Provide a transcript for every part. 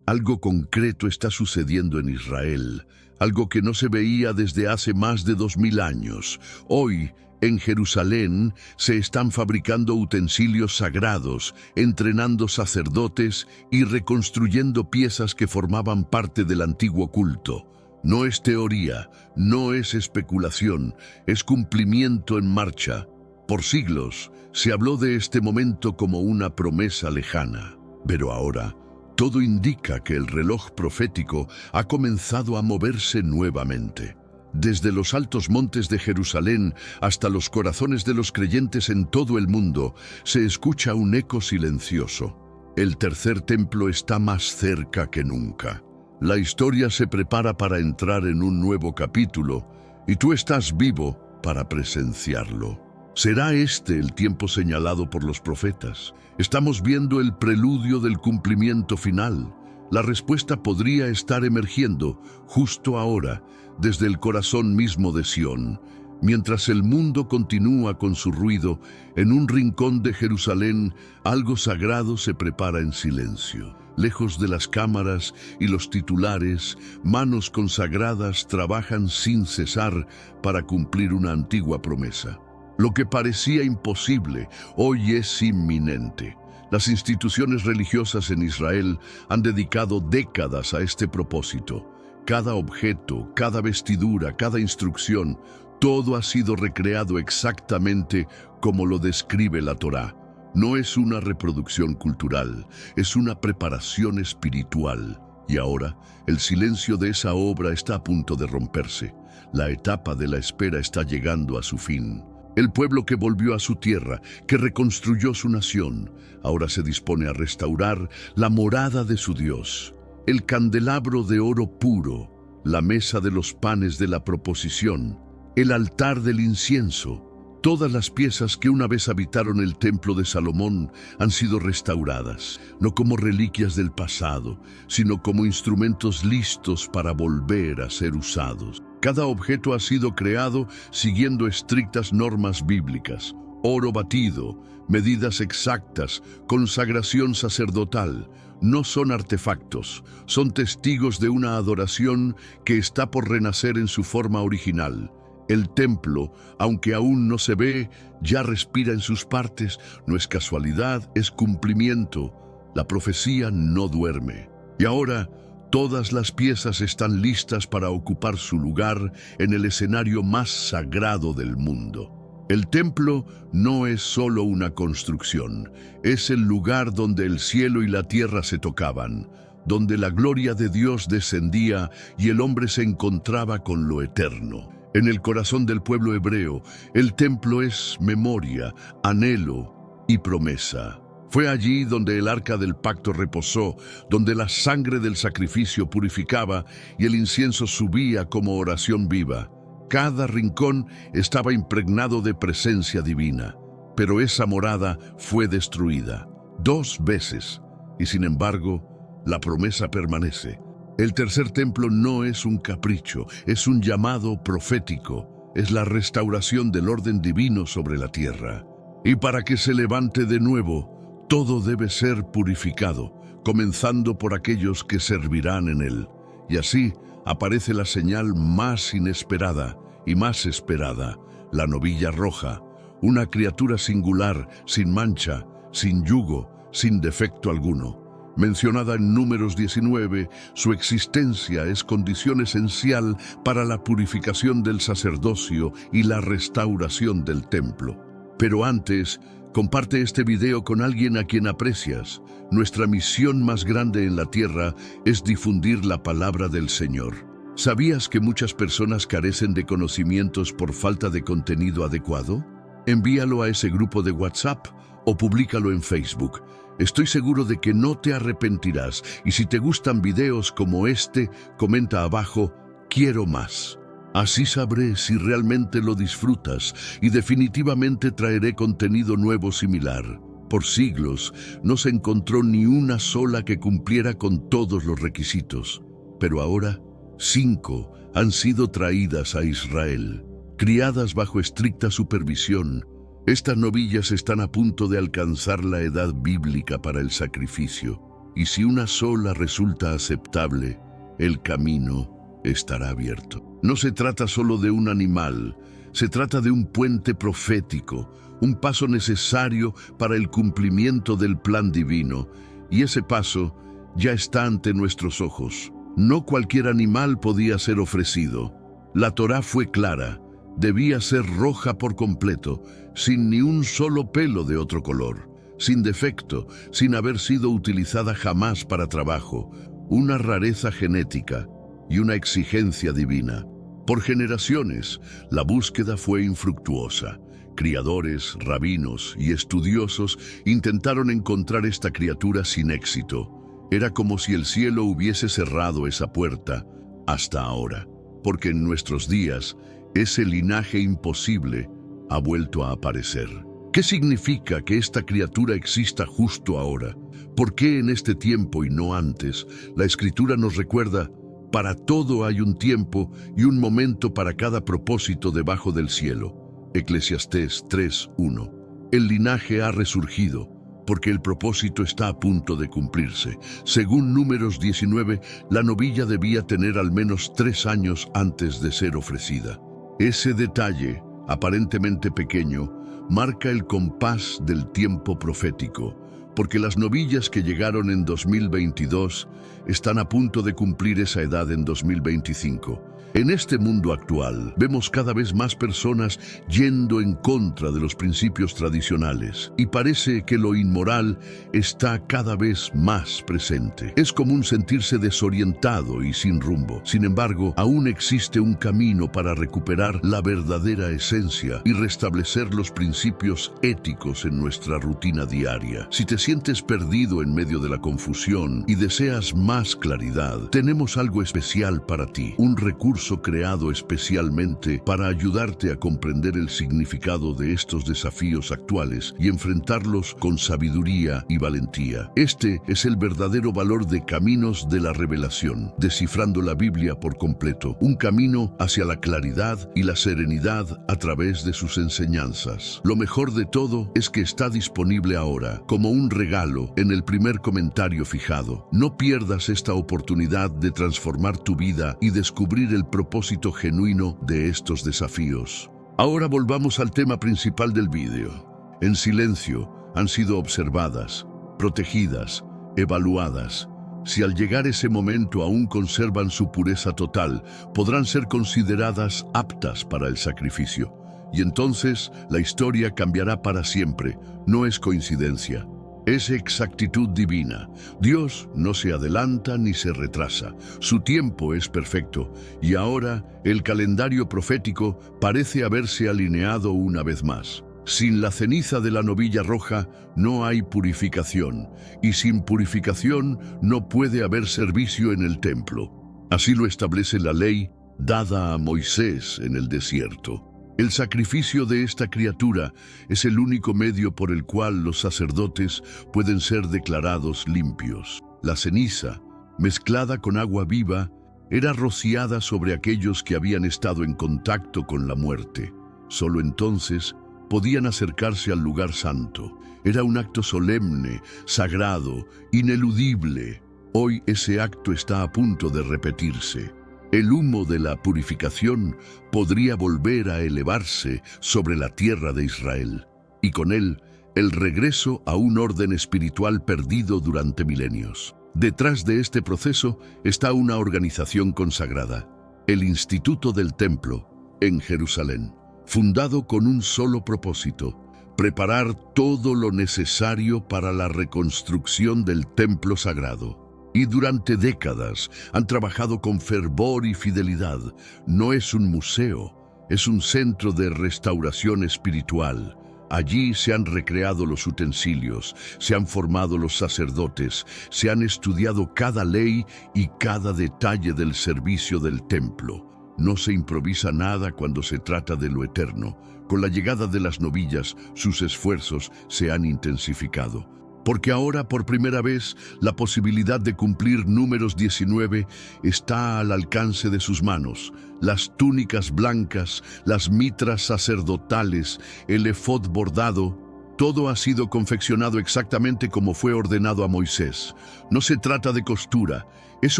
Algo concreto está sucediendo en Israel, algo que no se veía desde hace más de 2000 años. Hoy, en Jerusalén, se están fabricando utensilios sagrados, entrenando sacerdotes y reconstruyendo piezas que formaban parte del antiguo culto. No es teoría, no es especulación, es cumplimiento en marcha. Por siglos se habló de este momento como una promesa lejana, pero ahora todo indica que el reloj profético ha comenzado a moverse nuevamente. Desde los altos montes de Jerusalén hasta los corazones de los creyentes en todo el mundo, se escucha un eco silencioso. El tercer templo está más cerca que nunca. La historia se prepara para entrar en un nuevo capítulo, y tú estás vivo para presenciarlo. ¿Será este el tiempo señalado por los profetas? Estamos viendo el preludio del cumplimiento final. La respuesta podría estar emergiendo justo ahora, desde el corazón mismo de Sión. Mientras el mundo continúa con su ruido, en un rincón de Jerusalén, algo sagrado se prepara en silencio. Lejos de las cámaras y los titulares, manos consagradas trabajan sin cesar para cumplir una antigua promesa. Lo que parecía imposible, hoy es inminente. Las instituciones religiosas en Israel han dedicado décadas a este propósito. Cada objeto, cada vestidura, cada instrucción, todo ha sido recreado exactamente como lo describe la Torá. No es una reproducción cultural, es una preparación espiritual. Y ahora, el silencio de esa obra está a punto de romperse. La etapa de la espera está llegando a su fin. El pueblo que volvió a su tierra, que reconstruyó su nación, ahora se dispone a restaurar la morada de su Dios. El candelabro de oro puro, la mesa de los panes de la proposición, el altar del incienso, todas las piezas que una vez habitaron el templo de Salomón han sido restauradas, no como reliquias del pasado, sino como instrumentos listos para volver a ser usados. Cada objeto ha sido creado siguiendo estrictas normas bíblicas. Oro batido, medidas exactas, consagración sacerdotal. No son artefactos, son testigos de una adoración que está por renacer en su forma original. El templo, aunque aún no se ve, ya respira en sus partes. No es casualidad, es cumplimiento. La profecía no duerme. Y ahora, todas las piezas están listas para ocupar su lugar en el escenario más sagrado del mundo. El templo no es solo una construcción, es el lugar donde el cielo y la tierra se tocaban, donde la gloria de Dios descendía y el hombre se encontraba con lo eterno. En el corazón del pueblo hebreo, el templo es memoria, anhelo y promesa. Fue allí donde el arca del pacto reposó, donde la sangre del sacrificio purificaba y el incienso subía como oración viva. Cada rincón estaba impregnado de presencia divina, pero esa morada fue destruida 2 veces, y sin embargo, la promesa permanece. El tercer templo no es un capricho, es un llamado profético, es la restauración del orden divino sobre la tierra. Y para que se levante de nuevo, todo debe ser purificado, comenzando por aquellos que servirán en él. Y así aparece la señal más inesperada y más esperada, la novilla roja, una criatura singular, sin mancha, sin yugo, sin defecto alguno. Mencionada en Números 19, su existencia es condición esencial para la purificación del sacerdocio y la restauración del templo. Pero antes, comparte este video con alguien a quien aprecias. Nuestra misión más grande en la tierra es difundir la palabra del Señor. ¿Sabías que muchas personas carecen de conocimientos por falta de contenido adecuado? Envíalo a ese grupo de WhatsApp o públicalo en Facebook. Estoy seguro de que no te arrepentirás, y si te gustan videos como este, comenta abajo, quiero más. Así sabré si realmente lo disfrutas y definitivamente traeré contenido nuevo similar. Por siglos no se encontró ni una sola que cumpliera con todos los requisitos, pero ahora 5 han sido traídas a Israel, criadas bajo estricta supervisión. Estas novillas están a punto de alcanzar la edad bíblica para el sacrificio. y si una sola resulta aceptable, el camino estará abierto. No se trata solo de un animal, se trata de un puente profético, un paso necesario para el cumplimiento del plan divino, y ese paso ya está ante nuestros ojos. No cualquier animal podía ser ofrecido. La Torá fue clara, debía ser roja por completo, sin ni un solo pelo de otro color, sin defecto, sin haber sido utilizada jamás para trabajo, una rareza genética y una exigencia divina. Por generaciones, la búsqueda fue infructuosa. Criadores, rabinos y estudiosos intentaron encontrar esta criatura sin éxito. Era como si el cielo hubiese cerrado esa puerta hasta ahora, porque en nuestros días ese linaje imposible ha vuelto a aparecer. ¿Qué significa que esta criatura exista justo ahora? ¿Por qué en este tiempo y no antes? La Escritura nos recuerda: para todo hay un tiempo y un momento para cada propósito debajo del cielo. Eclesiastés 3:1. El linaje ha resurgido porque el propósito está a punto de cumplirse. Según Números 19, la novilla debía tener al menos 3 años antes de ser ofrecida. Ese detalle, aparentemente pequeño, marca el compás del tiempo profético, porque las novillas que llegaron en 2022 están a punto de cumplir esa edad en 2025. En este mundo actual, vemos cada vez más personas yendo en contra de los principios tradicionales, y parece que lo inmoral está cada vez más presente. Es común sentirse desorientado y sin rumbo. Sin embargo, aún existe un camino para recuperar la verdadera esencia y restablecer los principios éticos en nuestra rutina diaria. Si te sientes perdido en medio de la confusión y deseas más claridad, tenemos algo especial para ti, un recurso creado especialmente para ayudarte a comprender el significado de estos desafíos actuales y enfrentarlos con sabiduría y valentía. Este es el verdadero valor de Caminos de la Revelación, descifrando la Biblia por completo, un camino hacia la claridad y la serenidad a través de sus enseñanzas. Lo mejor de todo es que está disponible ahora, como un regalo, en el primer comentario fijado. No pierdas esta oportunidad de transformar tu vida y descubrir el propósito genuino de estos desafíos. Ahora volvamos al tema principal del vídeo. En silencio han sido observadas, protegidas, evaluadas. Si al llegar ese momento aún conservan su pureza total, podrán ser consideradas aptas para el sacrificio. Y entonces la historia cambiará para siempre. No es coincidencia. Es exactitud divina. Dios no se adelanta ni se retrasa. Su tiempo es perfecto, y ahora el calendario profético parece haberse alineado una vez más. Sin la ceniza de la novilla roja no hay purificación, y sin purificación no puede haber servicio en el templo. Así lo establece la ley dada a Moisés en el desierto. El sacrificio de esta criatura es el único medio por el cual los sacerdotes pueden ser declarados limpios. La ceniza, mezclada con agua viva, era rociada sobre aquellos que habían estado en contacto con la muerte. Solo entonces podían acercarse al lugar santo. Era un acto solemne, sagrado, ineludible. Hoy ese acto está a punto de repetirse. El humo de la purificación podría volver a elevarse sobre la tierra de Israel, y con él el regreso a un orden espiritual perdido durante milenios. Detrás de este proceso está una organización consagrada, el Instituto del Templo, en Jerusalén, fundado con un solo propósito: preparar todo lo necesario para la reconstrucción del templo sagrado. Y durante décadas han trabajado con fervor y fidelidad. No es un museo, es un centro de restauración espiritual. Allí se han recreado los utensilios, se han formado los sacerdotes, se han estudiado cada ley y cada detalle del servicio del templo. No se improvisa nada cuando se trata de lo eterno. Con la llegada de las novillas, sus esfuerzos se han intensificado. Porque ahora, por primera vez, la posibilidad de cumplir Números 19 está al alcance de sus manos. Las túnicas blancas, las mitras sacerdotales, el efod bordado, Todo ha sido confeccionado exactamente como fue ordenado a Moisés. No se trata de costura, es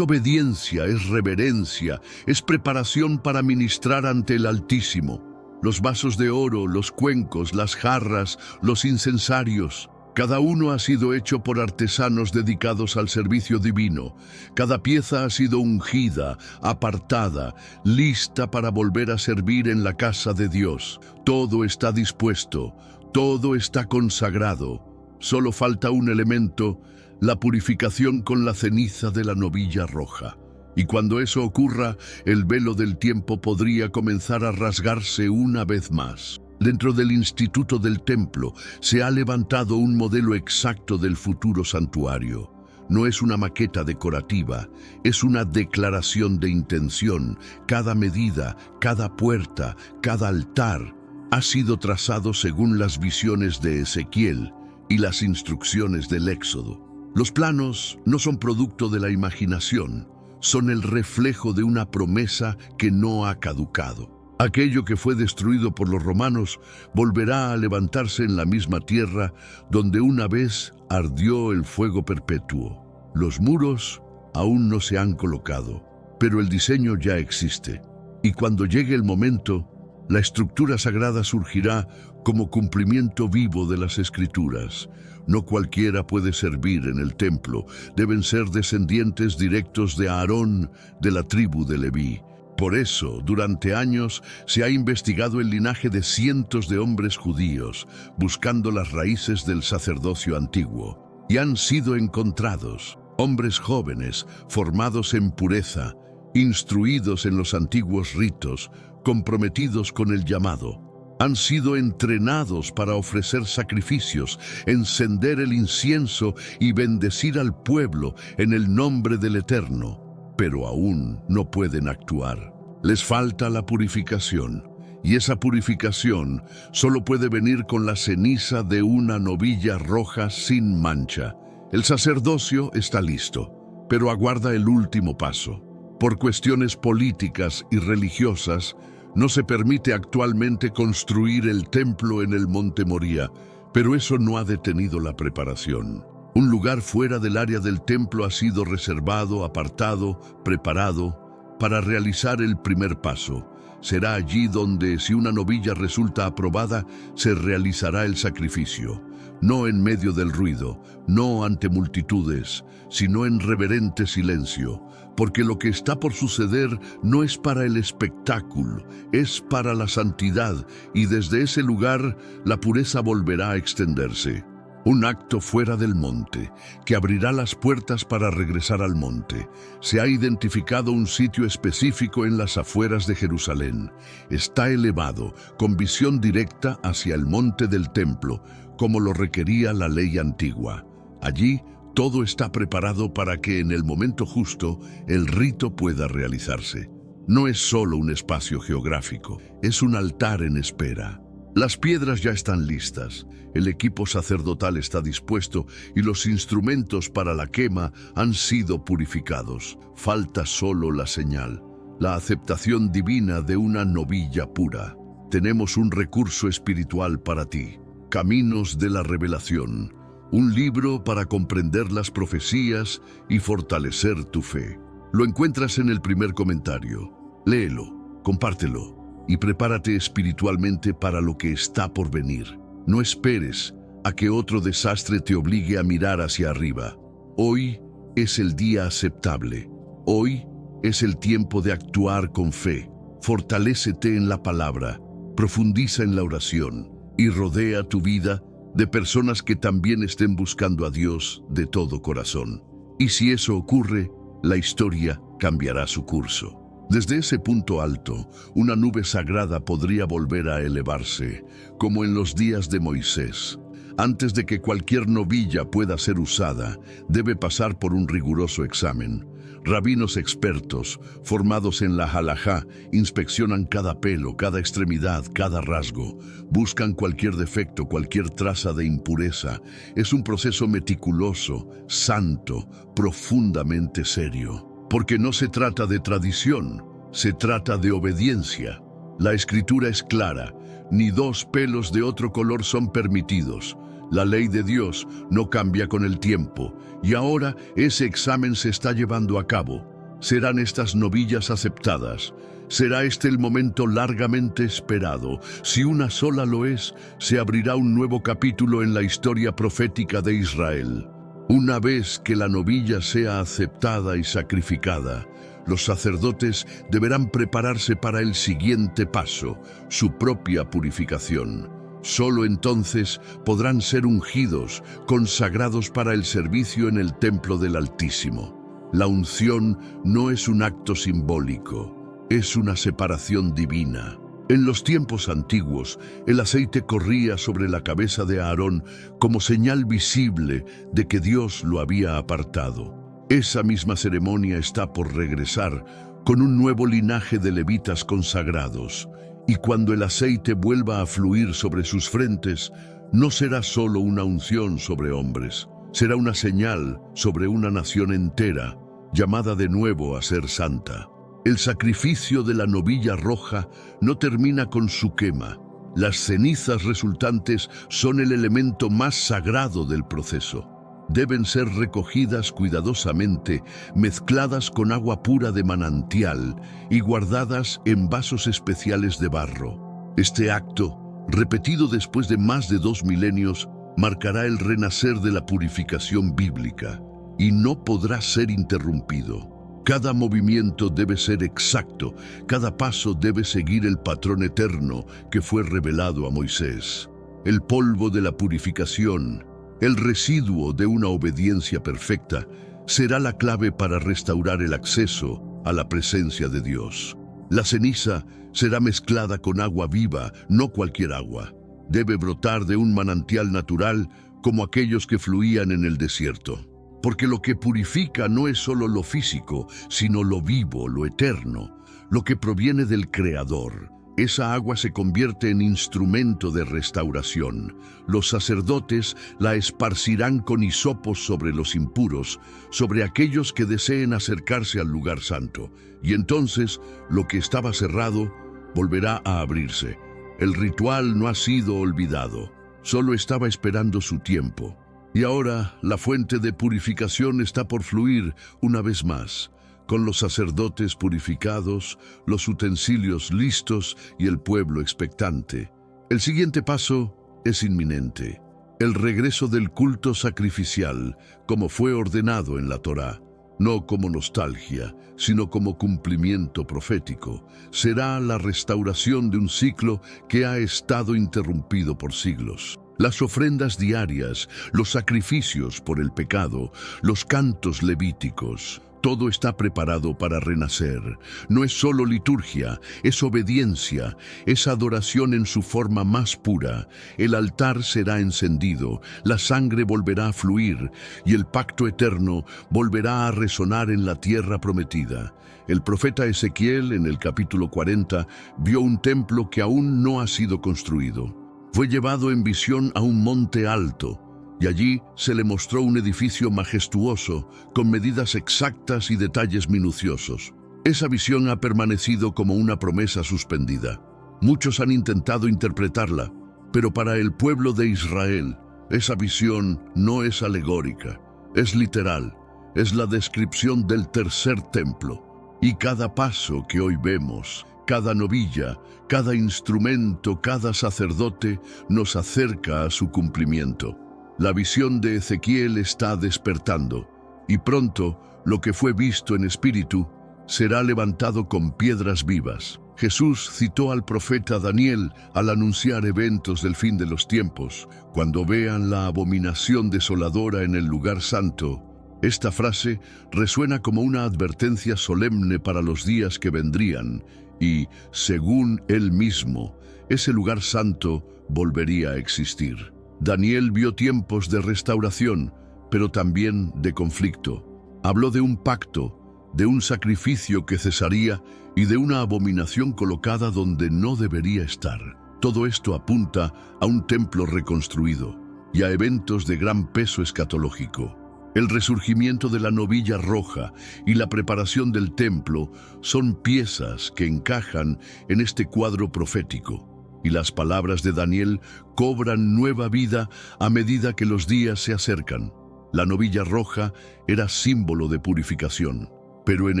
obediencia, es reverencia, es preparación para ministrar ante el Altísimo. Los vasos de oro, los cuencos, las jarras, los incensarios, cada uno ha sido hecho por artesanos dedicados al servicio divino. Cada pieza ha sido ungida, apartada, lista para volver a servir en la casa de Dios. Todo está dispuesto, todo está consagrado. Solo falta un elemento, la purificación con la ceniza de la novilla roja. Y cuando eso ocurra, el velo del tiempo podría comenzar a rasgarse una vez más. Dentro del Instituto del Templo se ha levantado un modelo exacto del futuro santuario. No es una maqueta decorativa, es una declaración de intención. Cada medida, cada puerta, cada altar ha sido trazado según las visiones de Ezequiel y las instrucciones del Éxodo. Los planos no son producto de la imaginación, son el reflejo de una promesa que no ha caducado. Aquello que fue destruido por los romanos volverá a levantarse en la misma tierra donde una vez ardió el fuego perpetuo. Los muros aún no se han colocado, pero el diseño ya existe. Y cuando llegue el momento, la estructura sagrada surgirá como cumplimiento vivo de las Escrituras. No cualquiera puede servir en el templo, deben ser descendientes directos de Aarón, de la tribu de Leví. Por eso, durante años, se ha investigado el linaje de cientos de hombres judíos, buscando las raíces del sacerdocio antiguo. Y han sido encontrados hombres jóvenes, formados en pureza, instruidos en los antiguos ritos, comprometidos con el llamado. Han sido entrenados para ofrecer sacrificios, encender el incienso y bendecir al pueblo en el nombre del Eterno. Pero aún no pueden actuar. Les falta la purificación, y esa purificación solo puede venir con la ceniza de una novilla roja sin mancha. El sacerdocio está listo, pero aguarda el último paso. Por cuestiones políticas y religiosas, no se permite actualmente construir el templo en el Monte Moría, pero eso no ha detenido la preparación. Un lugar fuera del área del templo ha sido reservado, apartado, preparado para realizar el primer paso. Será allí donde, si una novilla resulta aprobada, se realizará el sacrificio. No en medio del ruido, no ante multitudes, sino en reverente silencio, porque lo que está por suceder no es para el espectáculo, es para la santidad, y desde ese lugar la pureza volverá a extenderse. Un acto fuera del monte, que abrirá las puertas para regresar al monte. Se ha identificado un sitio específico en las afueras de Jerusalén. Está elevado, con visión directa hacia el monte del templo, como lo requería la ley antigua. Allí, todo está preparado para que en el momento justo el rito pueda realizarse. No es solo un espacio geográfico, es un altar en espera. Las piedras ya están listas, el equipo sacerdotal está dispuesto y los instrumentos para la quema han sido purificados. Falta solo la señal, la aceptación divina de una novilla pura. Tenemos un recurso espiritual para ti, Caminos de la Revelación, un libro para comprender las profecías y fortalecer tu fe. Lo encuentras en el primer comentario. Léelo, compártelo y prepárate espiritualmente para lo que está por venir. No esperes a que otro desastre te obligue a mirar hacia arriba. Hoy es el día aceptable. Hoy es el tiempo de actuar con fe. Fortalécete en la palabra, profundiza en la oración y rodea tu vida de personas que también estén buscando a Dios de todo corazón. Y si eso ocurre, la historia cambiará su curso. Desde ese punto alto, una nube sagrada podría volver a elevarse, como en los días de Moisés. Antes de que cualquier novilla pueda ser usada, debe pasar por un riguroso examen. Rabinos expertos, formados en la halajá, inspeccionan cada pelo, cada extremidad, cada rasgo. Buscan cualquier defecto, cualquier traza de impureza. Es un proceso meticuloso, santo, profundamente serio. Porque no se trata de tradición, se trata de obediencia. La escritura es clara, ni dos pelos de otro color son permitidos. La ley de Dios no cambia con el tiempo, y ahora ese examen se está llevando a cabo. ¿Serán estas novillas aceptadas? ¿Será este el momento largamente esperado? Si una sola lo es, se abrirá un nuevo capítulo en la historia profética de Israel. Una vez que la novilla sea aceptada y sacrificada, los sacerdotes deberán prepararse para el siguiente paso, su propia purificación. Solo entonces podrán ser ungidos, consagrados para el servicio en el templo del Altísimo. La unción no es un acto simbólico, es una separación divina. En los tiempos antiguos, el aceite corría sobre la cabeza de Aarón como señal visible de que Dios lo había apartado. Esa misma ceremonia está por regresar con un nuevo linaje de levitas consagrados, y cuando el aceite vuelva a fluir sobre sus frentes, no será solo una unción sobre hombres, será una señal sobre una nación entera, llamada de nuevo a ser santa. El sacrificio de la novilla roja no termina con su quema. Las cenizas resultantes son el elemento más sagrado del proceso. Deben ser recogidas cuidadosamente, mezcladas con agua pura de manantial y guardadas en vasos especiales de barro. Este acto, repetido después de más de 2 milenios, marcará el renacer de la purificación bíblica y no podrá ser interrumpido. Cada movimiento debe ser exacto, cada paso debe seguir el patrón eterno que fue revelado a Moisés. El polvo de la purificación, el residuo de una obediencia perfecta, será la clave para restaurar el acceso a la presencia de Dios. La ceniza será mezclada con agua viva, no cualquier agua. Debe brotar de un manantial natural como aquellos que fluían en el desierto. Porque lo que purifica no es solo lo físico, sino lo vivo, lo eterno, lo que proviene del Creador. Esa agua se convierte en instrumento de restauración. Los sacerdotes la esparcirán con hisopos sobre los impuros, sobre aquellos que deseen acercarse al lugar santo. Y entonces, lo que estaba cerrado volverá a abrirse. El ritual no ha sido olvidado, solo estaba esperando su tiempo. Y ahora la fuente de purificación está por fluir una vez más, con los sacerdotes purificados, los utensilios listos y el pueblo expectante. El siguiente paso es inminente: el regreso del culto sacrificial, como fue ordenado en la Torá. No como nostalgia, sino como cumplimiento profético. Será la restauración de un ciclo que ha estado interrumpido por siglos. Las ofrendas diarias, los sacrificios por el pecado, los cantos levíticos, todo está preparado para renacer. No es solo liturgia, es obediencia, es adoración en su forma más pura. El altar será encendido, la sangre volverá a fluir y el pacto eterno volverá a resonar en la tierra prometida. El profeta Ezequiel, en el capítulo 40, vio un templo que aún no ha sido construido. Fue llevado en visión a un monte alto, y allí se le mostró un edificio majestuoso, con medidas exactas y detalles minuciosos. Esa visión ha permanecido como una promesa suspendida. Muchos han intentado interpretarla, pero para el pueblo de Israel, esa visión no es alegórica, es literal, es la descripción del tercer templo. Y cada paso que hoy vemos, cada novilla, cada instrumento, cada sacerdote, nos acerca a su cumplimiento. La visión de Ezequiel está despertando, y pronto lo que fue visto en espíritu será levantado con piedras vivas. Jesús citó al profeta Daniel al anunciar eventos del fin de los tiempos. Cuando vean la abominación desoladora en el lugar santo, esta frase resuena como una advertencia solemne para los días que vendrían, y, según él mismo, ese lugar santo volvería a existir. Daniel vio tiempos de restauración, pero también de conflicto. Habló de un pacto, de un sacrificio que cesaría y de una abominación colocada donde no debería estar. Todo esto apunta a un templo reconstruido y a eventos de gran peso escatológico. El resurgimiento de la novilla roja y la preparación del templo son piezas que encajan en este cuadro profético. y las palabras de Daniel cobran nueva vida a medida que los días se acercan. La novilla roja era símbolo de purificación, pero en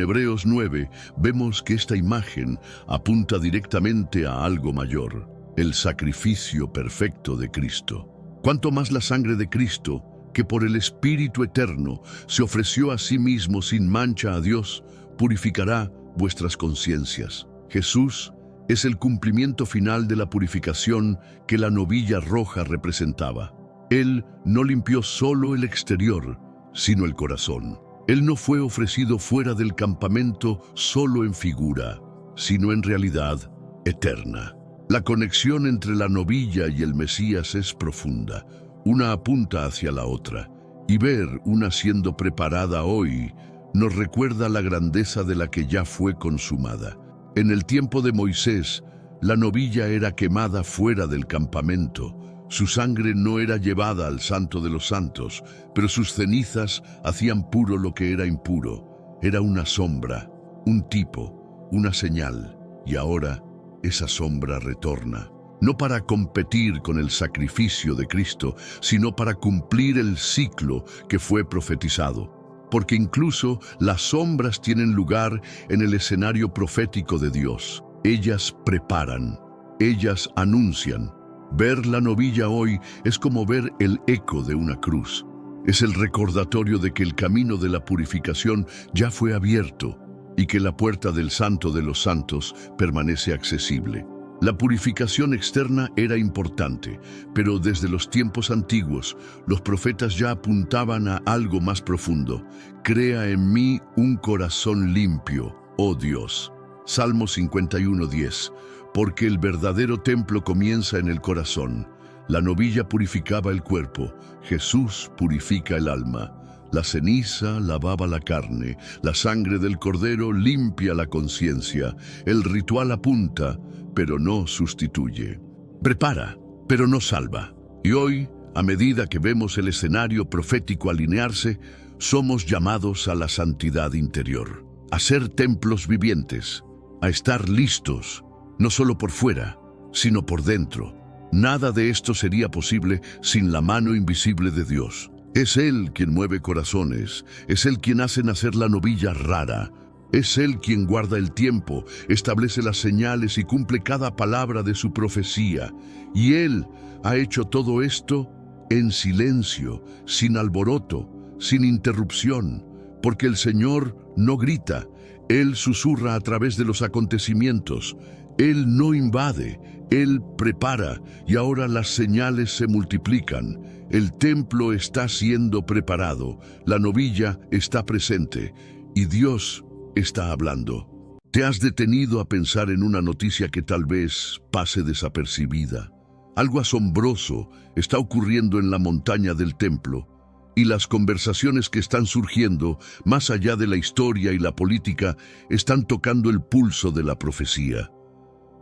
Hebreos 9 vemos que esta imagen apunta directamente a algo mayor, el sacrificio perfecto de Cristo. Cuanto más la sangre de Cristo, que por el Espíritu Eterno se ofreció a sí mismo sin mancha a Dios, purificará vuestras conciencias. Jesús es el cumplimiento final de la purificación que la novilla roja representaba. Él no limpió solo el exterior, sino el corazón. Él no fue ofrecido fuera del campamento solo en figura, sino en realidad eterna. La conexión entre la novilla y el Mesías es profunda. Una apunta hacia la otra, y ver una siendo preparada hoy nos recuerda la grandeza de la que ya fue consumada. En el tiempo de Moisés, la novilla era quemada fuera del campamento. Su sangre no era llevada al Santo de los Santos, pero sus cenizas hacían puro lo que era impuro. Era una sombra, un tipo, una señal, y ahora esa sombra retorna. No para competir con el sacrificio de Cristo, sino para cumplir el ciclo que fue profetizado. Porque incluso las sombras tienen lugar en el escenario profético de Dios. Ellas preparan, ellas anuncian. Ver la novilla hoy es como ver el eco de una cruz. Es el recordatorio de que el camino de la purificación ya fue abierto y que la puerta del Santo de los Santos permanece accesible. La purificación externa era importante, pero desde los tiempos antiguos, los profetas ya apuntaban a algo más profundo. Crea en mí un corazón limpio, oh Dios. Salmo 51:10. Porque el verdadero templo comienza en el corazón. La novilla purificaba el cuerpo, Jesús purifica el alma. La ceniza lavaba la carne, la sangre del cordero limpia la conciencia. El ritual apunta, pero no sustituye. Prepara, pero no salva. Y hoy, a medida que vemos el escenario profético alinearse, somos llamados a la santidad interior, a ser templos vivientes, a estar listos, no solo por fuera, sino por dentro. Nada de esto sería posible sin la mano invisible de Dios. Es Él quien mueve corazones, es Él quien hace nacer la novilla rara, es Él quien guarda el tiempo, establece las señales y cumple cada palabra de su profecía. Y Él ha hecho todo esto en silencio, sin alboroto, sin interrupción, porque el Señor no grita, Él susurra a través de los acontecimientos. Él no invade, Él prepara, y ahora las señales se multiplican. El templo está siendo preparado, la novilla está presente, y Dios está hablando. ¿Te has detenido a pensar en una noticia que tal vez pase desapercibida? Algo asombroso está ocurriendo en la montaña del templo, y las conversaciones que están surgiendo, más allá de la historia y la política, están tocando el pulso de la profecía.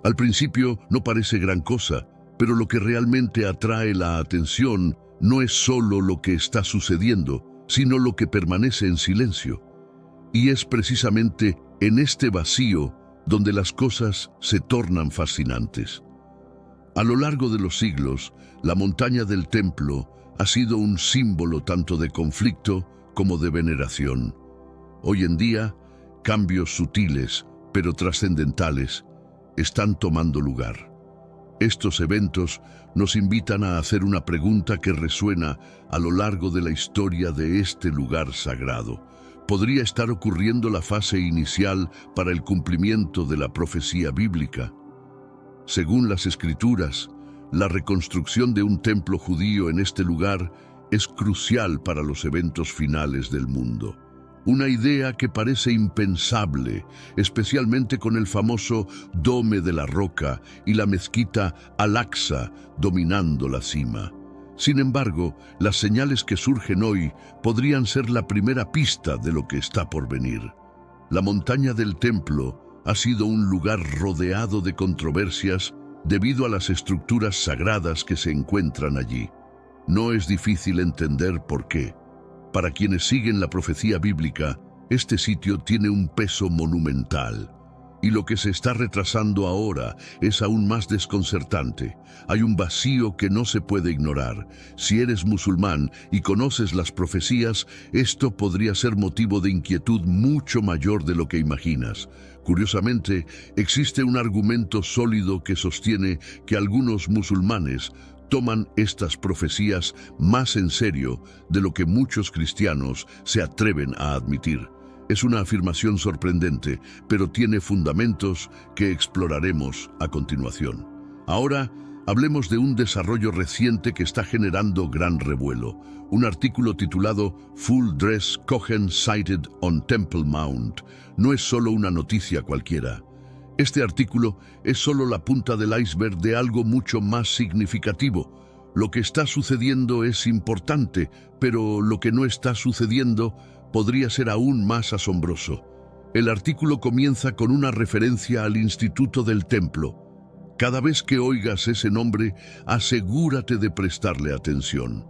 Al principio no parece gran cosa, pero lo que realmente atrae la atención no es solo lo que está sucediendo, sino lo que permanece en silencio. Y es precisamente en este vacío donde las cosas se tornan fascinantes. A lo largo de los siglos, la montaña del templo ha sido un símbolo tanto de conflicto como de veneración. Hoy en día, cambios sutiles, pero trascendentales, están tomando lugar. Estos eventos nos invitan a hacer una pregunta que resuena a lo largo de la historia de este lugar sagrado. ¿Podría estar ocurriendo la fase inicial para el cumplimiento de la profecía bíblica? Según las Escrituras, la reconstrucción de un templo judío en este lugar es crucial para los eventos finales del mundo. Una idea que parece impensable, especialmente con el famoso Dome de la Roca y la mezquita Al-Aqsa dominando la cima. Sin embargo, las señales que surgen hoy podrían ser la primera pista de lo que está por venir. La montaña del templo ha sido un lugar rodeado de controversias debido a las estructuras sagradas que se encuentran allí. No es difícil entender por qué. Para quienes siguen la profecía bíblica, este sitio tiene un peso monumental. Y lo que se está retrasando ahora es aún más desconcertante. Hay un vacío que no se puede ignorar. Si eres musulmán y conoces las profecías, esto podría ser motivo de inquietud mucho mayor de lo que imaginas. Curiosamente, existe un argumento sólido que sostiene que algunos musulmanes toman estas profecías más en serio de lo que muchos cristianos se atreven a admitir. Es una afirmación sorprendente, pero tiene fundamentos que exploraremos a continuación. Ahora, hablemos de un desarrollo reciente que está generando gran revuelo. Un artículo titulado Full Dress Cohen Sighted on Temple Mount no es solo una noticia cualquiera. Este artículo es solo la punta del iceberg de algo mucho más significativo. Lo que está sucediendo es importante, pero lo que no está sucediendo podría ser aún más asombroso. El artículo comienza con una referencia al Instituto del Templo. Cada vez que oigas ese nombre, asegúrate de prestarle atención.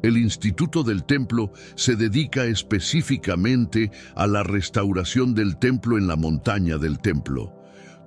El Instituto del Templo se dedica específicamente a la restauración del templo en la montaña del templo.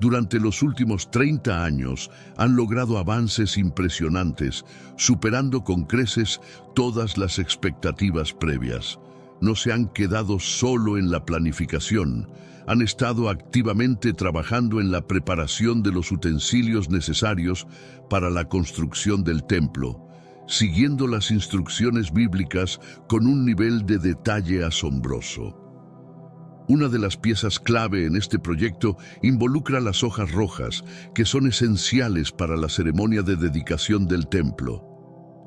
Durante los últimos 30 años han logrado avances impresionantes, superando con creces todas las expectativas previas. No se han quedado solo en la planificación, han estado activamente trabajando en la preparación de los utensilios necesarios para la construcción del templo, siguiendo las instrucciones bíblicas con un nivel de detalle asombroso. Una de las piezas clave en este proyecto involucra las hojas rojas, que son esenciales para la ceremonia de dedicación del templo.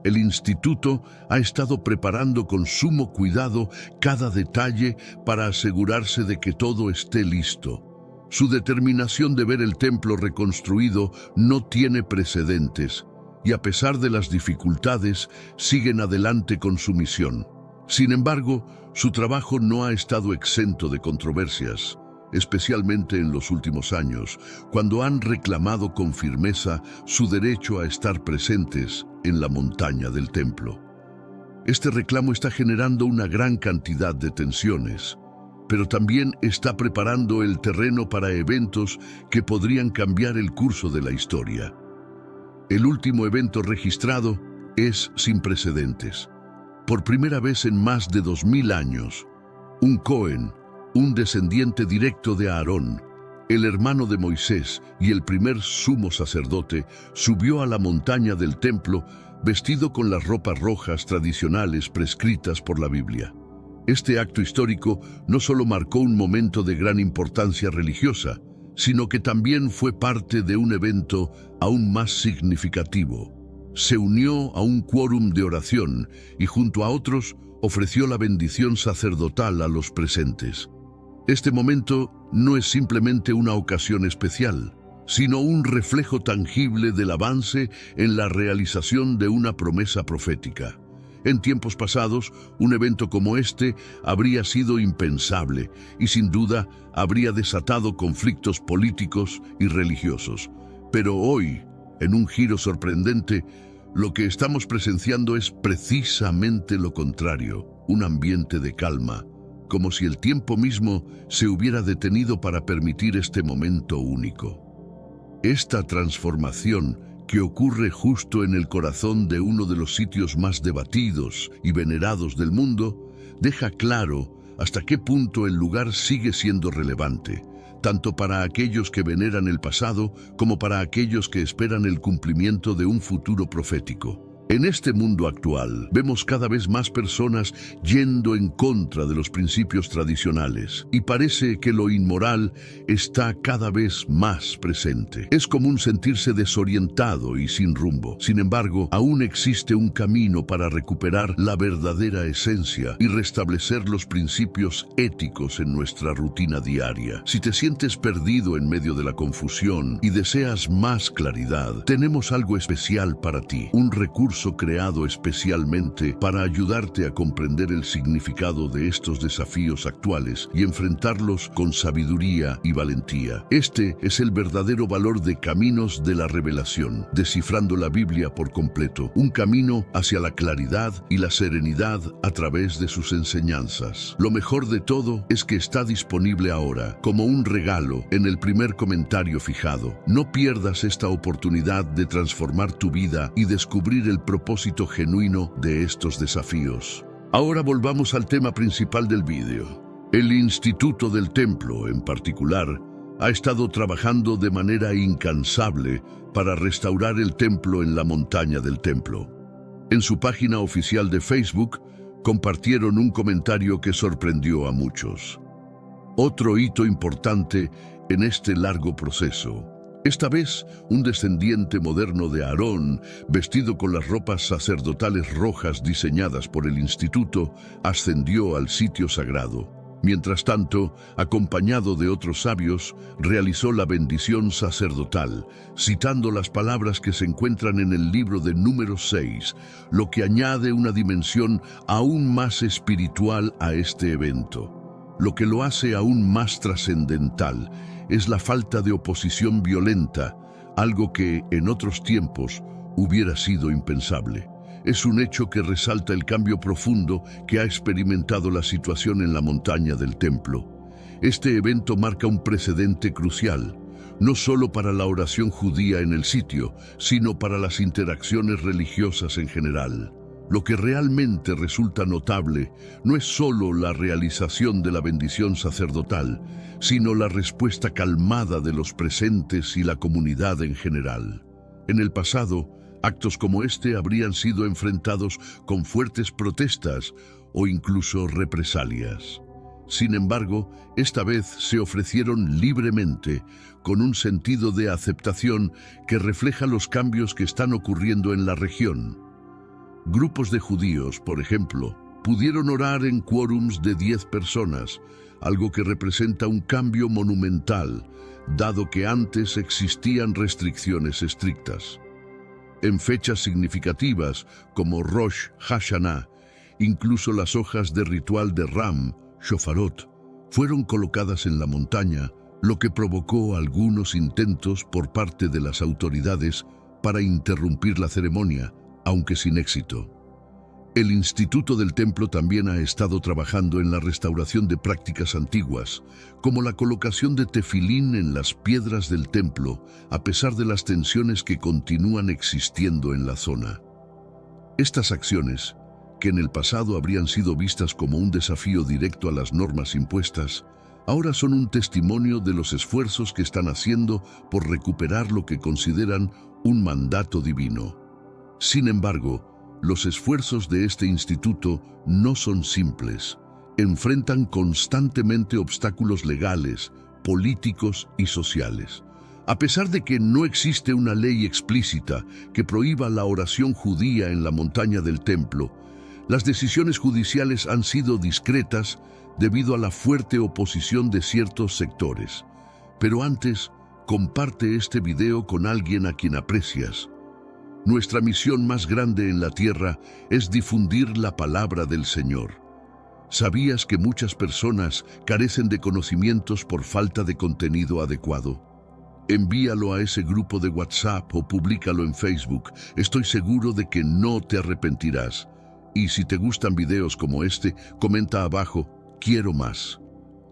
El instituto ha estado preparando con sumo cuidado cada detalle para asegurarse de que todo esté listo. Su determinación de ver el templo reconstruido no tiene precedentes, y a pesar de las dificultades, siguen adelante con su misión. Sin embargo, su trabajo no ha estado exento de controversias, especialmente en los últimos años, cuando han reclamado con firmeza su derecho a estar presentes en la montaña del templo. Este reclamo está generando una gran cantidad de tensiones, pero también está preparando el terreno para eventos que podrían cambiar el curso de la historia. El último evento registrado es sin precedentes. Por primera vez en más de 2000 años, un Cohen, un descendiente directo de Aarón, el hermano de Moisés y el primer sumo sacerdote, subió a la montaña del templo vestido con las ropas rojas tradicionales prescritas por la Biblia. Este acto histórico no solo marcó un momento de gran importancia religiosa, sino que también fue parte de un evento aún más significativo. Se unió a un quórum de oración y junto a otros ofreció la bendición sacerdotal a los presentes. Este momento no es simplemente una ocasión especial, sino un reflejo tangible del avance en la realización de una promesa profética. En tiempos pasados, un evento como este habría sido impensable y sin duda habría desatado conflictos políticos y religiosos. Pero hoy, en un giro sorprendente, lo que estamos presenciando es precisamente lo contrario, un ambiente de calma, como si el tiempo mismo se hubiera detenido para permitir este momento único. Esta transformación, que ocurre justo en el corazón de uno de los sitios más debatidos y venerados del mundo, deja claro hasta qué punto el lugar sigue siendo relevante, tanto para aquellos que veneran el pasado como para aquellos que esperan el cumplimiento de un futuro profético. En este mundo actual, vemos cada vez más personas yendo en contra de los principios tradicionales y parece que lo inmoral está cada vez más presente. Es común sentirse desorientado y sin rumbo. Sin embargo, aún existe un camino para recuperar la verdadera esencia y restablecer los principios éticos en nuestra rutina diaria. Si te sientes perdido en medio de la confusión y deseas más claridad, tenemos algo especial para ti, un recurso curso creado especialmente para ayudarte a comprender el significado de estos desafíos actuales y enfrentarlos con sabiduría y valentía. Este es el verdadero valor de Caminos de la Revelación, descifrando la Biblia por completo, un camino hacia la claridad y la serenidad a través de sus enseñanzas. Lo mejor de todo es que está disponible ahora, como un regalo, en el primer comentario fijado. No pierdas esta oportunidad de transformar tu vida y descubrir el propósito genuino de estos desafíos. Ahora volvamos al tema principal del vídeo. El Instituto del Templo, en particular, ha estado trabajando de manera incansable para restaurar el templo en la montaña del templo. En su página oficial de Facebook, compartieron un comentario que sorprendió a muchos. Otro hito importante en este largo proceso. Esta vez, un descendiente moderno de Aarón, vestido con las ropas sacerdotales rojas diseñadas por el instituto, ascendió al sitio sagrado. Mientras tanto, acompañado de otros sabios, realizó la bendición sacerdotal, citando las palabras que se encuentran en el libro de Números 6, lo que añade una dimensión aún más espiritual a este evento. Lo que lo hace aún más trascendental es la falta de oposición violenta, algo que, en otros tiempos, hubiera sido impensable. Es un hecho que resalta el cambio profundo que ha experimentado la situación en la montaña del templo. Este evento marca un precedente crucial, no solo para la oración judía en el sitio, sino para las interacciones religiosas en general. Lo que realmente resulta notable no es solo la realización de la bendición sacerdotal, sino la respuesta calmada de los presentes y la comunidad en general. En el pasado, actos como este habrían sido enfrentados con fuertes protestas o incluso represalias. Sin embargo, esta vez se ofrecieron libremente, con un sentido de aceptación que refleja los cambios que están ocurriendo en la región. Grupos de judíos, por ejemplo, pudieron orar en quórums de 10 personas, algo que representa un cambio monumental, dado que antes existían restricciones estrictas. En fechas significativas, como Rosh Hashanah, incluso las hojas de ritual de Ram, Shofarot, fueron colocadas en la montaña, lo que provocó algunos intentos por parte de las autoridades para interrumpir la ceremonia, aunque sin éxito. El Instituto del Templo también ha estado trabajando en la restauración de prácticas antiguas, como la colocación de tefilín en las piedras del templo, a pesar de las tensiones que continúan existiendo en la zona. Estas acciones, que en el pasado habrían sido vistas como un desafío directo a las normas impuestas, ahora son un testimonio de los esfuerzos que están haciendo por recuperar lo que consideran un mandato divino. Sin embargo, los esfuerzos de este instituto no son simples. Enfrentan constantemente obstáculos legales, políticos y sociales. A pesar de que no existe una ley explícita que prohíba la oración judía en la montaña del templo, las decisiones judiciales han sido discretas debido a la fuerte oposición de ciertos sectores. Pero antes, comparte este video con alguien a quien aprecias. Nuestra misión más grande en la tierra es difundir la palabra del Señor. ¿Sabías que muchas personas carecen de conocimientos por falta de contenido adecuado? Envíalo a ese grupo de WhatsApp o públicalo en Facebook. Estoy seguro de que no te arrepentirás. Y si te gustan videos como este, comenta abajo, quiero más.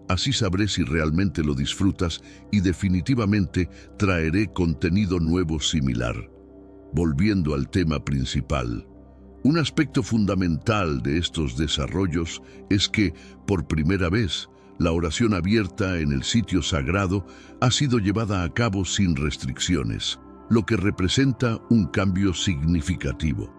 Así sabré si realmente lo disfrutas y definitivamente traeré contenido nuevo similar. Volviendo al tema principal, un aspecto fundamental de estos desarrollos es que, por primera vez, la oración abierta en el sitio sagrado ha sido llevada a cabo sin restricciones, lo que representa un cambio significativo.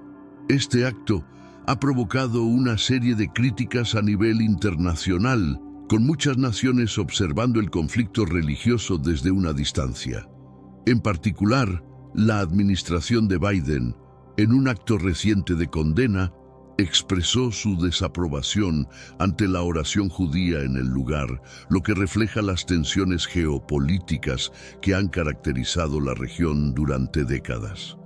Este acto ha provocado una serie de críticas a nivel internacional, con muchas naciones observando el conflicto religioso desde una distancia. En particular, la administración de Biden, en un acto reciente de condena, expresó su desaprobación ante la oración judía en el lugar, lo que refleja las tensiones geopolíticas que han caracterizado la región durante décadas.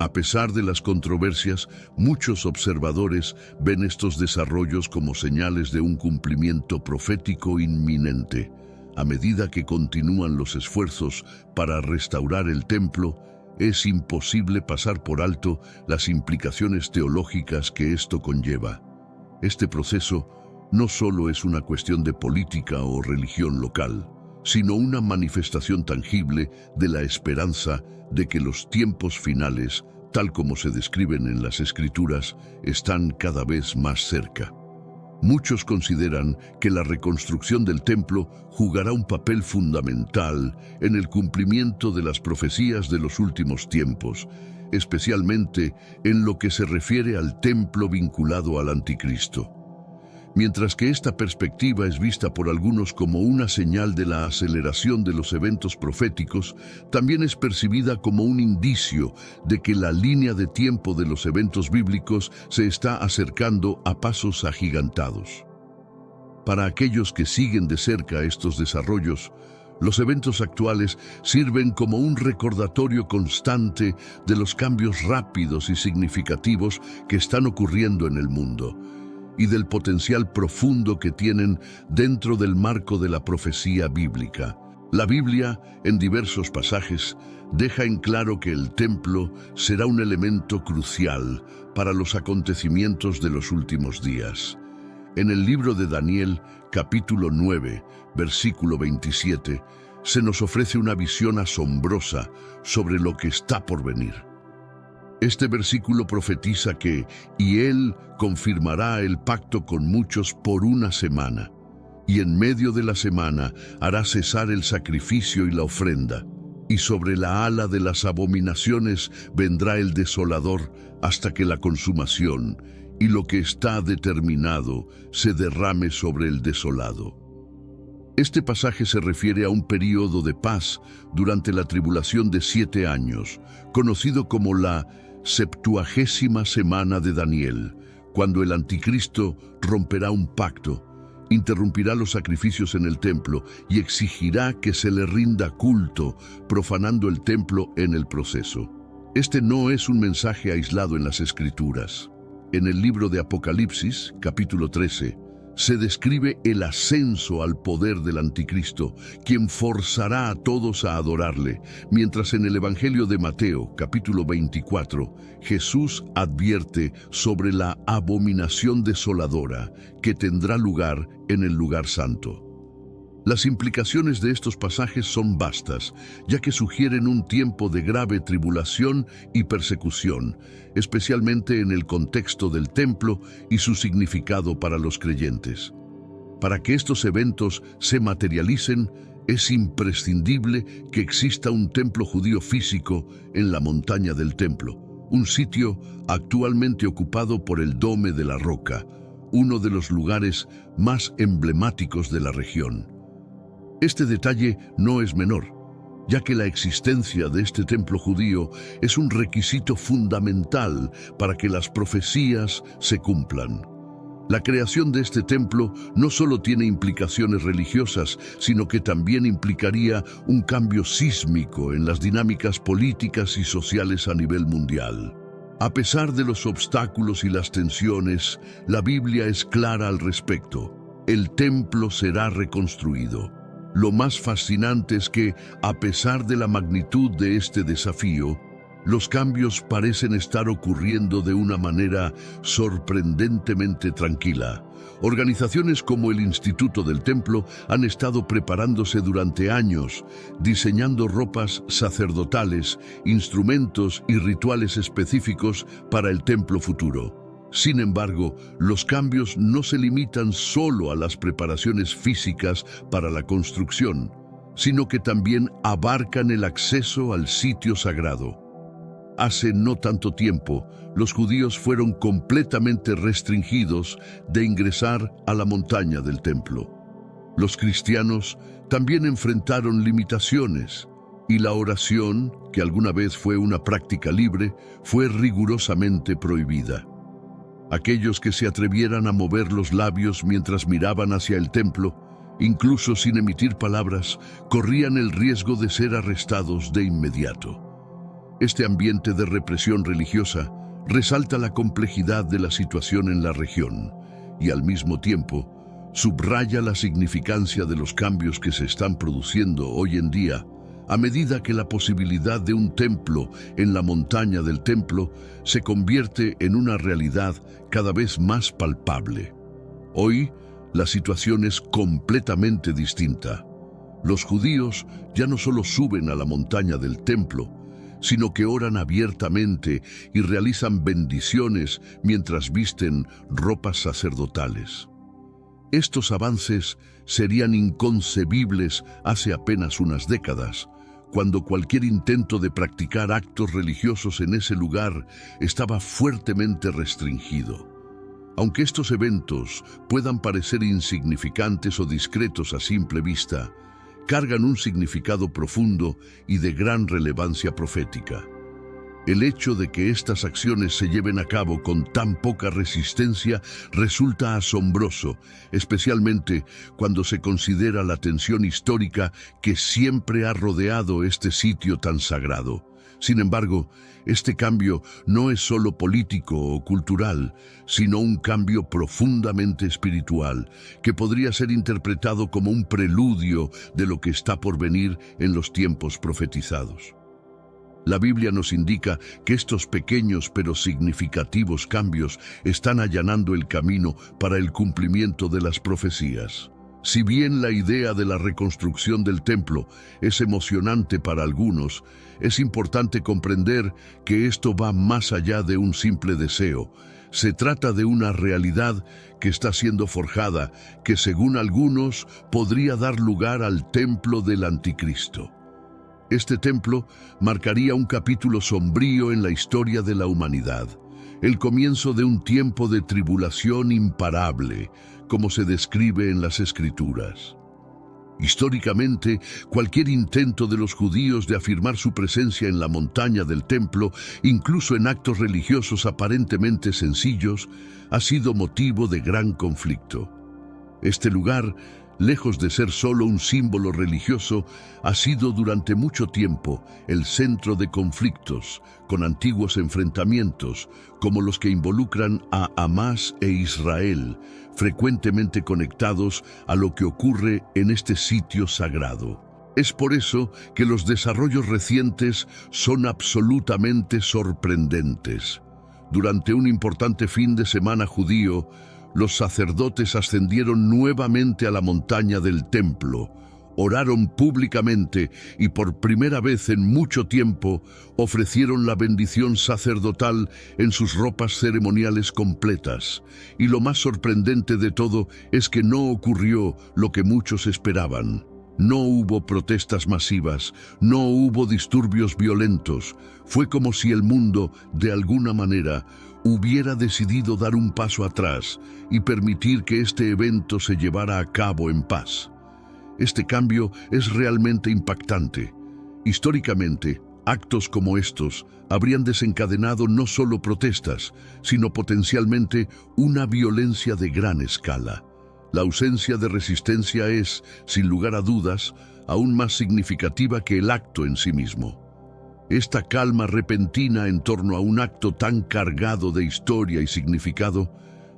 A pesar de las controversias, muchos observadores ven estos desarrollos como señales de un cumplimiento profético inminente. A medida que continúan los esfuerzos para restaurar el templo, es imposible pasar por alto las implicaciones teológicas que esto conlleva. Este proceso no solo es una cuestión de política o religión local, sino una manifestación tangible de la esperanza de que los tiempos finales, tal como se describen en las Escrituras, están cada vez más cerca. Muchos consideran que la reconstrucción del templo jugará un papel fundamental en el cumplimiento de las profecías de los últimos tiempos, especialmente en lo que se refiere al templo vinculado al Anticristo. Mientras que esta perspectiva es vista por algunos como una señal de la aceleración de los eventos proféticos, también es percibida como un indicio de que la línea de tiempo de los eventos bíblicos se está acercando a pasos agigantados. Para aquellos que siguen de cerca estos desarrollos, los eventos actuales sirven como un recordatorio constante de los cambios rápidos y significativos que están ocurriendo en el mundo, y del potencial profundo que tienen dentro del marco de la profecía bíblica. La Biblia, en diversos pasajes, deja en claro que el templo será un elemento crucial para los acontecimientos de los últimos días. En el libro de Daniel, capítulo 9, versículo 27, se nos ofrece una visión asombrosa sobre lo que está por venir. Este versículo profetiza que «Y él confirmará el pacto con muchos por una semana, y en medio de la semana hará cesar el sacrificio y la ofrenda, y sobre la ala de las abominaciones vendrá el desolador hasta que la consumación y lo que está determinado se derrame sobre el desolado». Este pasaje se refiere a un período de paz durante la tribulación de 7 años, conocido como la 70ª semana de Daniel, cuando el anticristo romperá un pacto, interrumpirá los sacrificios en el templo y exigirá que se le rinda culto, profanando el templo en el proceso. Este no es un mensaje aislado en las Escrituras. En el libro de Apocalipsis, capítulo 13, se describe el ascenso al poder del anticristo, quien forzará a todos a adorarle, mientras en el Evangelio de Mateo, capítulo 24, Jesús advierte sobre la abominación desoladora que tendrá lugar en el lugar santo. Las implicaciones de estos pasajes son vastas, ya que sugieren un tiempo de grave tribulación y persecución, especialmente en el contexto del templo y su significado para los creyentes. Para que estos eventos se materialicen, es imprescindible que exista un templo judío físico en la montaña del templo, un sitio actualmente ocupado por el Dome de la Roca, uno de los lugares más emblemáticos de la región. Este detalle no es menor, ya que la existencia de este templo judío es un requisito fundamental para que las profecías se cumplan. La creación de este templo no solo tiene implicaciones religiosas, sino que también implicaría un cambio sísmico en las dinámicas políticas y sociales a nivel mundial. A pesar de los obstáculos y las tensiones, la Biblia es clara al respecto. El templo será reconstruido. Lo más fascinante es que, a pesar de la magnitud de este desafío, los cambios parecen estar ocurriendo de una manera sorprendentemente tranquila. Organizaciones como el Instituto del Templo han estado preparándose durante años, diseñando ropas sacerdotales, instrumentos y rituales específicos para el templo futuro. Sin embargo, los cambios no se limitan solo a las preparaciones físicas para la construcción, sino que también abarcan el acceso al sitio sagrado. Hace no tanto tiempo, los judíos fueron completamente restringidos de ingresar a la montaña del templo. Los cristianos también enfrentaron limitaciones, y la oración, que alguna vez fue una práctica libre, fue rigurosamente prohibida. Aquellos que se atrevieran a mover los labios mientras miraban hacia el templo, incluso sin emitir palabras, corrían el riesgo de ser arrestados de inmediato. Este ambiente de represión religiosa resalta la complejidad de la situación en la región y al mismo tiempo subraya la significancia de los cambios que se están produciendo hoy en día a medida que la posibilidad de un templo en la montaña del templo se convierte en una realidad cada vez más palpable. Hoy, la situación es completamente distinta. Los judíos ya no solo suben a la montaña del templo, sino que oran abiertamente y realizan bendiciones mientras visten ropas sacerdotales. Estos avances serían inconcebibles hace apenas unas décadas, cuando cualquier intento de practicar actos religiosos en ese lugar estaba fuertemente restringido. Aunque estos eventos puedan parecer insignificantes o discretos a simple vista, cargan un significado profundo y de gran relevancia profética. El hecho de que estas acciones se lleven a cabo con tan poca resistencia resulta asombroso, especialmente cuando se considera la tensión histórica que siempre ha rodeado este sitio tan sagrado. Sin embargo, este cambio no es solo político o cultural, sino un cambio profundamente espiritual, que podría ser interpretado como un preludio de lo que está por venir en los tiempos profetizados. La Biblia nos indica que estos pequeños pero significativos cambios están allanando el camino para el cumplimiento de las profecías. Si bien la idea de la reconstrucción del templo es emocionante para algunos, es importante comprender que esto va más allá de un simple deseo. Se trata de una realidad que está siendo forjada, que según algunos podría dar lugar al templo del Anticristo. Este templo marcaría un capítulo sombrío en la historia de la humanidad, el comienzo de un tiempo de tribulación imparable, como se describe en las Escrituras. Históricamente, cualquier intento de los judíos de afirmar su presencia en la montaña del templo, incluso en actos religiosos aparentemente sencillos, ha sido motivo de gran conflicto. Este lugar, lejos de ser solo un símbolo religioso, ha sido durante mucho tiempo el centro de conflictos, con antiguos enfrentamientos, como los que involucran a Hamás e Israel, frecuentemente conectados a lo que ocurre en este sitio sagrado. Es por eso que los desarrollos recientes son absolutamente sorprendentes. Durante un importante fin de semana judío, los sacerdotes ascendieron nuevamente a la montaña del templo, oraron públicamente y por primera vez en mucho tiempo ofrecieron la bendición sacerdotal en sus ropas ceremoniales completas. Y lo más sorprendente de todo es que no ocurrió lo que muchos esperaban. No hubo protestas masivas, no hubo disturbios violentos. Fue como si el mundo, de alguna manera, hubiera decidido dar un paso atrás y permitir que este evento se llevara a cabo en paz. Este cambio es realmente impactante. Históricamente, actos como estos habrían desencadenado no solo protestas, sino potencialmente una violencia de gran escala. La ausencia de resistencia es, sin lugar a dudas, aún más significativa que el acto en sí mismo. Esta calma repentina en torno a un acto tan cargado de historia y significado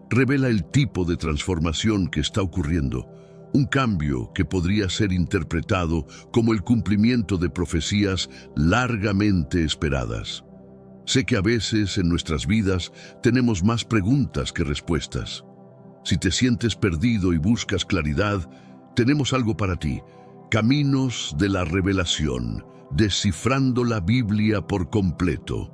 revela el tipo de transformación que está ocurriendo, un cambio que podría ser interpretado como el cumplimiento de profecías largamente esperadas. Sé que a veces en nuestras vidas tenemos más preguntas que respuestas. Si te sientes perdido y buscas claridad, tenemos algo para ti: Caminos de la Revelación, descifrando la Biblia por completo.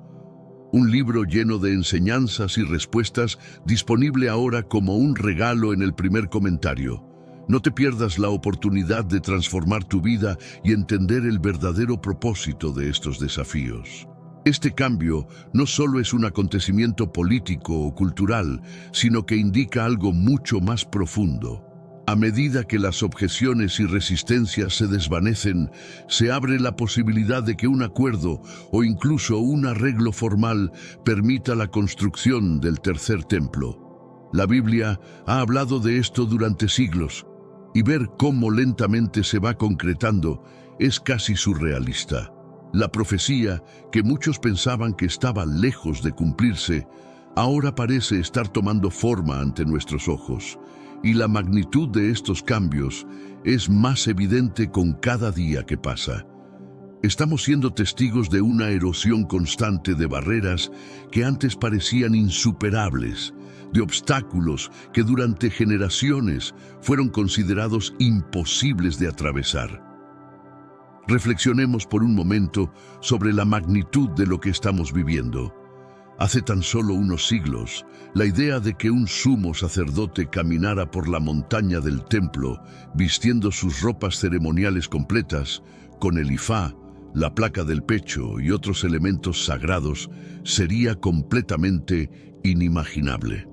Un libro lleno de enseñanzas y respuestas, disponible ahora como un regalo en el primer comentario. No te pierdas la oportunidad de transformar tu vida y entender el verdadero propósito de estos desafíos. Este cambio no solo es un acontecimiento político o cultural, sino que indica algo mucho más profundo. A medida que las objeciones y resistencias se desvanecen, se abre la posibilidad de que un acuerdo o incluso un arreglo formal permita la construcción del tercer templo. La Biblia ha hablado de esto durante siglos, y ver cómo lentamente se va concretando es casi surrealista. La profecía, que muchos pensaban que estaba lejos de cumplirse, ahora parece estar tomando forma ante nuestros ojos, y la magnitud de estos cambios es más evidente con cada día que pasa. Estamos siendo testigos de una erosión constante de barreras que antes parecían insuperables, de obstáculos que durante generaciones fueron considerados imposibles de atravesar. Reflexionemos por un momento sobre la magnitud de lo que estamos viviendo. Hace tan solo unos siglos, la idea de que un sumo sacerdote caminara por la montaña del templo vistiendo sus ropas ceremoniales completas, con el ifá, la placa del pecho y otros elementos sagrados, sería completamente inimaginable.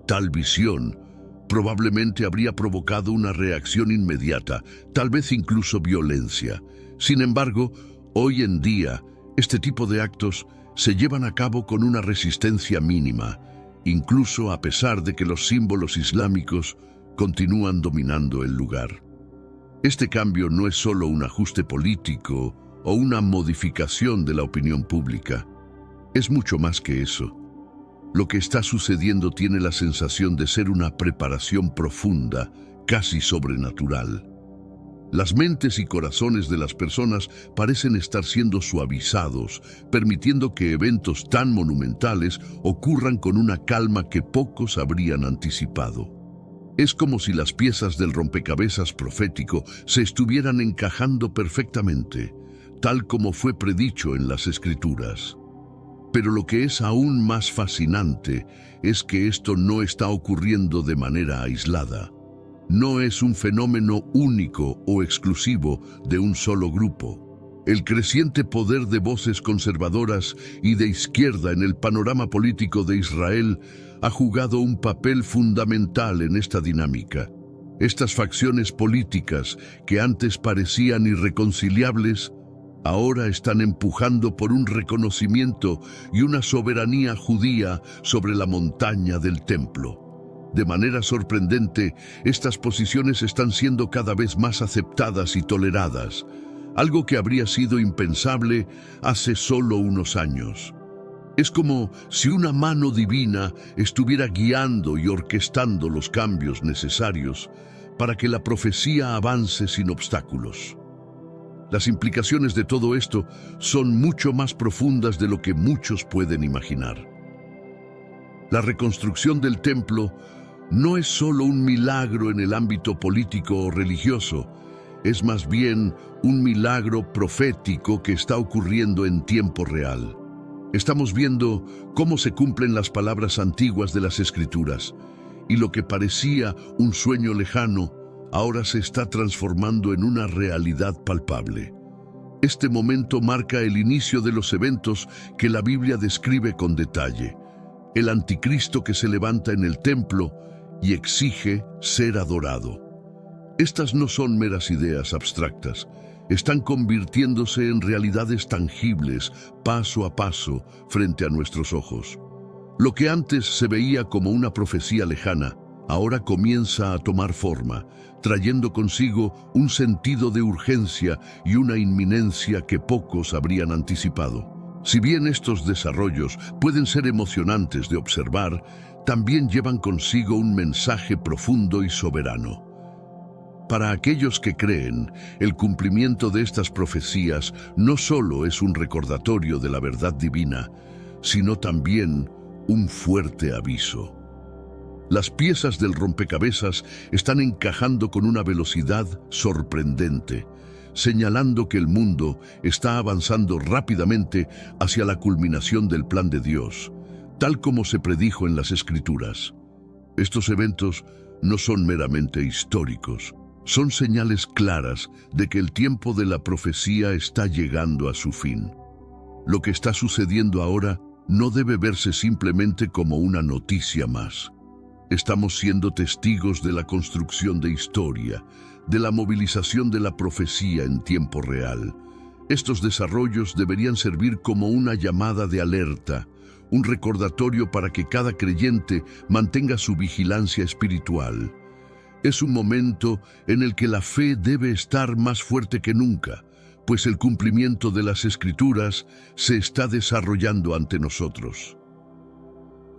Tal visión probablemente habría provocado una reacción inmediata, tal vez incluso violencia. Sin embargo, hoy en día, este tipo de actos se llevan a cabo con una resistencia mínima, incluso a pesar de que los símbolos islámicos continúan dominando el lugar. Este cambio no es solo un ajuste político o una modificación de la opinión pública. Es mucho más que eso. Lo que está sucediendo tiene la sensación de ser una preparación profunda, casi sobrenatural. Las mentes y corazones de las personas parecen estar siendo suavizados, permitiendo que eventos tan monumentales ocurran con una calma que pocos habrían anticipado. Es como si las piezas del rompecabezas profético se estuvieran encajando perfectamente, tal como fue predicho en las Escrituras. Pero lo que es aún más fascinante es que esto no está ocurriendo de manera aislada. No es un fenómeno único o exclusivo de un solo grupo. El creciente poder de voces conservadoras y de izquierda en el panorama político de Israel ha jugado un papel fundamental en esta dinámica. Estas facciones políticas, que antes parecían irreconciliables, ahora están empujando por un reconocimiento y una soberanía judía sobre la montaña del templo. De manera sorprendente, estas posiciones están siendo cada vez más aceptadas y toleradas, algo que habría sido impensable hace solo unos años. Es como si una mano divina estuviera guiando y orquestando los cambios necesarios para que la profecía avance sin obstáculos. Las implicaciones de todo esto son mucho más profundas de lo que muchos pueden imaginar. La reconstrucción del templo no es solo un milagro en el ámbito político o religioso, es más bien un milagro profético que está ocurriendo en tiempo real. Estamos viendo cómo se cumplen las palabras antiguas de las Escrituras, y lo que parecía un sueño lejano ahora se está transformando en una realidad palpable. Este momento marca el inicio de los eventos que la Biblia describe con detalle. El anticristo que se levanta en el templo y exige ser adorado. Estas no son meras ideas abstractas, están convirtiéndose en realidades tangibles, paso a paso, frente a nuestros ojos. Lo que antes se veía como una profecía lejana, ahora comienza a tomar forma, trayendo consigo un sentido de urgencia y una inminencia que pocos habrían anticipado. Si bien estos desarrollos pueden ser emocionantes de observar, también llevan consigo un mensaje profundo y soberano. Para aquellos que creen, el cumplimiento de estas profecías no solo es un recordatorio de la verdad divina, sino también un fuerte aviso. Las piezas del rompecabezas están encajando con una velocidad sorprendente, señalando que el mundo está avanzando rápidamente hacia la culminación del plan de Dios, tal como se predijo en las Escrituras. Estos eventos no son meramente históricos, son señales claras de que el tiempo de la profecía está llegando a su fin. Lo que está sucediendo ahora no debe verse simplemente como una noticia más. Estamos siendo testigos de la construcción de historia, de la movilización de la profecía en tiempo real. Estos desarrollos deberían servir como una llamada de alerta, un recordatorio para que cada creyente mantenga su vigilancia espiritual. Es un momento en el que la fe debe estar más fuerte que nunca, pues el cumplimiento de las Escrituras se está desarrollando ante nosotros.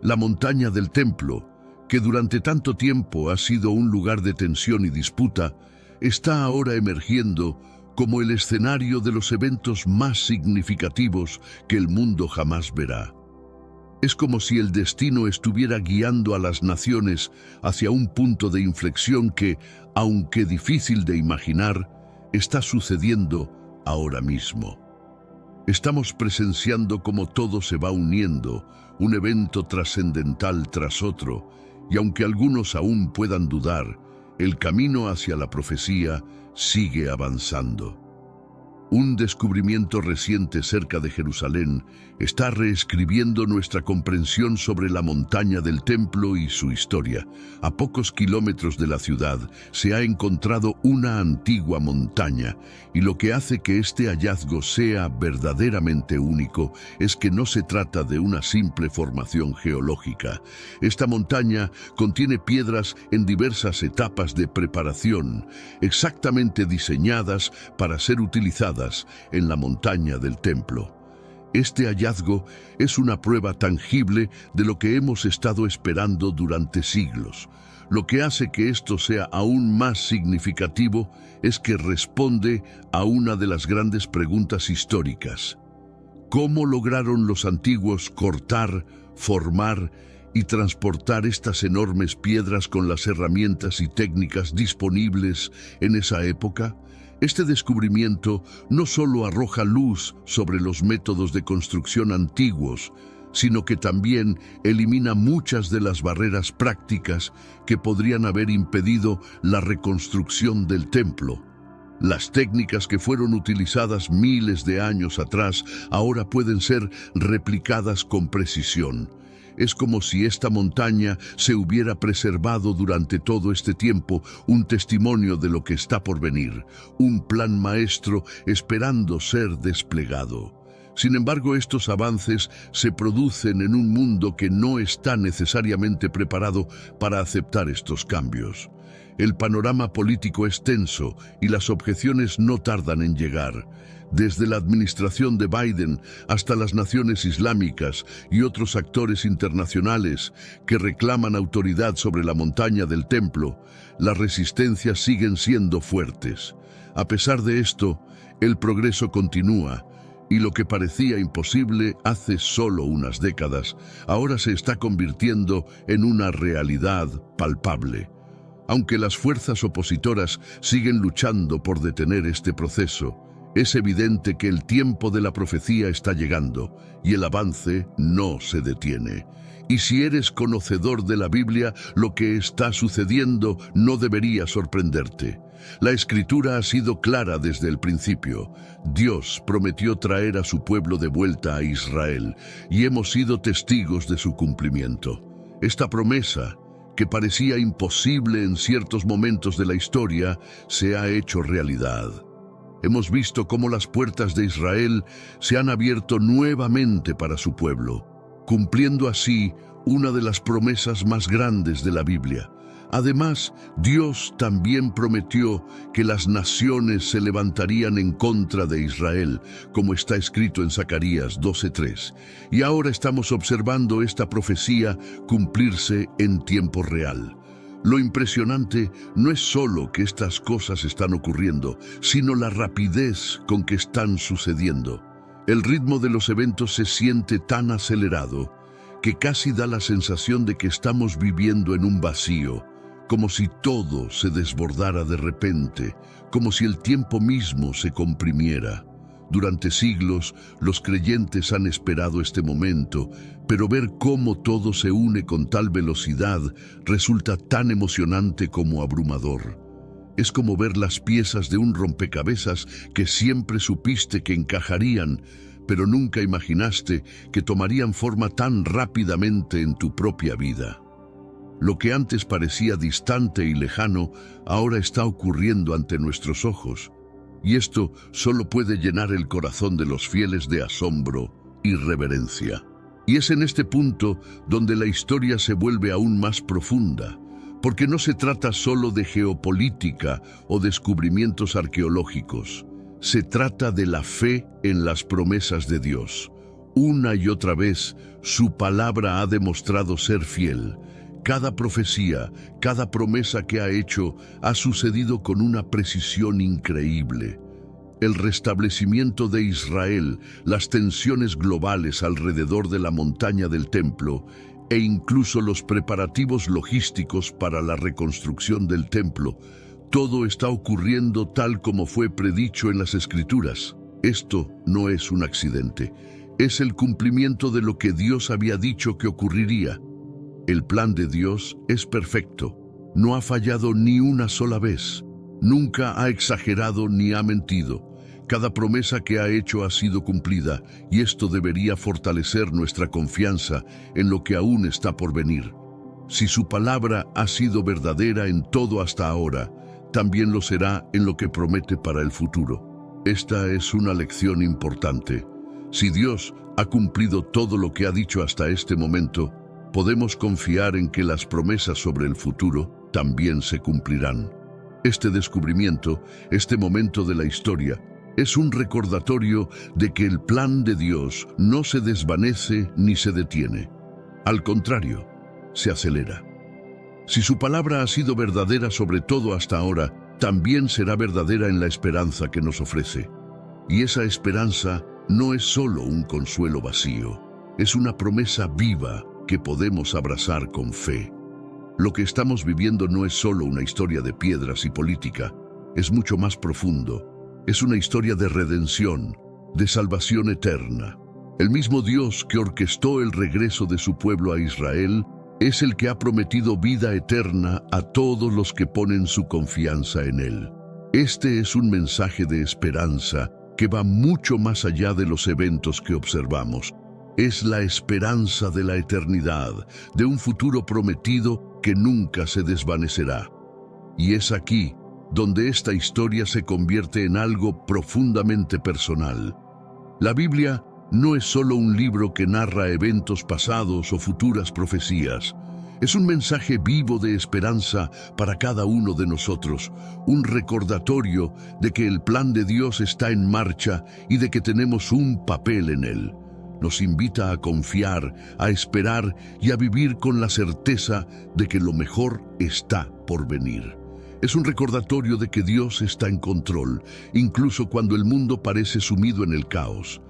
La montaña del templo, que durante tanto tiempo ha sido un lugar de tensión y disputa, está ahora emergiendo como el escenario de los eventos más significativos que el mundo jamás verá. Es como si el destino estuviera guiando a las naciones hacia un punto de inflexión que, aunque difícil de imaginar, está sucediendo ahora mismo. Estamos presenciando cómo todo se va uniendo, un evento trascendental tras otro, y aunque algunos aún puedan dudar, el camino hacia la profecía sigue avanzando. Un descubrimiento reciente cerca de Jerusalén está reescribiendo nuestra comprensión sobre la montaña del templo y su historia. A pocos kilómetros de la ciudad se ha encontrado una antigua montaña, y lo que hace que este hallazgo sea verdaderamente único es que no se trata de una simple formación geológica. Esta montaña contiene piedras en diversas etapas de preparación, exactamente diseñadas para ser utilizadas en la montaña del templo. Este hallazgo es una prueba tangible de lo que hemos estado esperando durante siglos. Lo que hace que esto sea aún más significativo es que responde a una de las grandes preguntas históricas. ¿Cómo lograron los antiguos cortar, formar y transportar estas enormes piedras con las herramientas y técnicas disponibles en esa época? Este descubrimiento no solo arroja luz sobre los métodos de construcción antiguos, sino que también elimina muchas de las barreras prácticas que podrían haber impedido la reconstrucción del templo. Las técnicas que fueron utilizadas miles de años atrás ahora pueden ser replicadas con precisión. Es como si esta montaña se hubiera preservado durante todo este tiempo, un testimonio de lo que está por venir, un plan maestro esperando ser desplegado. Sin embargo, estos avances se producen en un mundo que no está necesariamente preparado para aceptar estos cambios. El panorama político es tenso y las objeciones no tardan en llegar. Desde la administración de Biden hasta las naciones islámicas y otros actores internacionales que reclaman autoridad sobre la montaña del templo, las resistencias siguen siendo fuertes. A pesar de esto, el progreso continúa, y lo que parecía imposible hace solo unas décadas, ahora se está convirtiendo en una realidad palpable. Aunque las fuerzas opositoras siguen luchando por detener este proceso, es evidente que el tiempo de la profecía está llegando y el avance no se detiene. Y si eres conocedor de la Biblia, lo que está sucediendo no debería sorprenderte. La Escritura ha sido clara desde el principio. Dios prometió traer a su pueblo de vuelta a Israel y hemos sido testigos de su cumplimiento. Esta promesa, que parecía imposible en ciertos momentos de la historia, se ha hecho realidad. Hemos visto cómo las puertas de Israel se han abierto nuevamente para su pueblo, cumpliendo así una de las promesas más grandes de la Biblia. Además, Dios también prometió que las naciones se levantarían en contra de Israel, como está escrito en Zacarías 12:3. Y ahora estamos observando esta profecía cumplirse en tiempo real. Lo impresionante no es solo que estas cosas están ocurriendo, sino la rapidez con que están sucediendo. El ritmo de los eventos se siente tan acelerado que casi da la sensación de que estamos viviendo en un vacío, como si todo se desbordara de repente, como si el tiempo mismo se comprimiera. Durante siglos, los creyentes han esperado este momento, pero ver cómo todo se une con tal velocidad resulta tan emocionante como abrumador. Es como ver las piezas de un rompecabezas que siempre supiste que encajarían, pero nunca imaginaste que tomarían forma tan rápidamente en tu propia vida. Lo que antes parecía distante y lejano, ahora está ocurriendo ante nuestros ojos. Y esto solo puede llenar el corazón de los fieles de asombro y reverencia. Y es en este punto donde la historia se vuelve aún más profunda, porque no se trata solo de geopolítica o descubrimientos arqueológicos. Se trata de la fe en las promesas de Dios. Una y otra vez, su palabra ha demostrado ser fiel. Cada profecía, cada promesa que ha hecho, ha sucedido con una precisión increíble. El restablecimiento de Israel, las tensiones globales alrededor de la montaña del templo, e incluso los preparativos logísticos para la reconstrucción del templo, todo está ocurriendo tal como fue predicho en las Escrituras. Esto no es un accidente, es el cumplimiento de lo que Dios había dicho que ocurriría. El plan de Dios es perfecto, no ha fallado ni una sola vez, nunca ha exagerado ni ha mentido. Cada promesa que ha hecho ha sido cumplida y esto debería fortalecer nuestra confianza en lo que aún está por venir. Si su palabra ha sido verdadera en todo hasta ahora, también lo será en lo que promete para el futuro. Esta es una lección importante. Si Dios ha cumplido todo lo que ha dicho hasta este momento, podemos confiar en que las promesas sobre el futuro también se cumplirán. Este descubrimiento, este momento de la historia, es un recordatorio de que el plan de Dios no se desvanece ni se detiene. Al contrario, se acelera. Si su palabra ha sido verdadera sobre todo hasta ahora, también será verdadera en la esperanza que nos ofrece. Y esa esperanza no es solo un consuelo vacío, es una promesa viva que podemos abrazar con fe. Lo que estamos viviendo no es solo una historia de piedras y política, es mucho más profundo. Es una historia de redención, de salvación eterna. El mismo Dios que orquestó el regreso de su pueblo a Israel es el que ha prometido vida eterna a todos los que ponen su confianza en Él. Este es un mensaje de esperanza que va mucho más allá de los eventos que observamos. Es la esperanza de la eternidad, de un futuro prometido que nunca se desvanecerá. Y es aquí donde esta historia se convierte en algo profundamente personal. La Biblia no es solo un libro que narra eventos pasados o futuras profecías. Es un mensaje vivo de esperanza para cada uno de nosotros, un recordatorio de que el plan de Dios está en marcha y de que tenemos un papel en él. Nos invita a confiar, a esperar y a vivir con la certeza de que lo mejor está por venir. Es un recordatorio de que Dios está en control, incluso cuando el mundo parece sumido en el caos.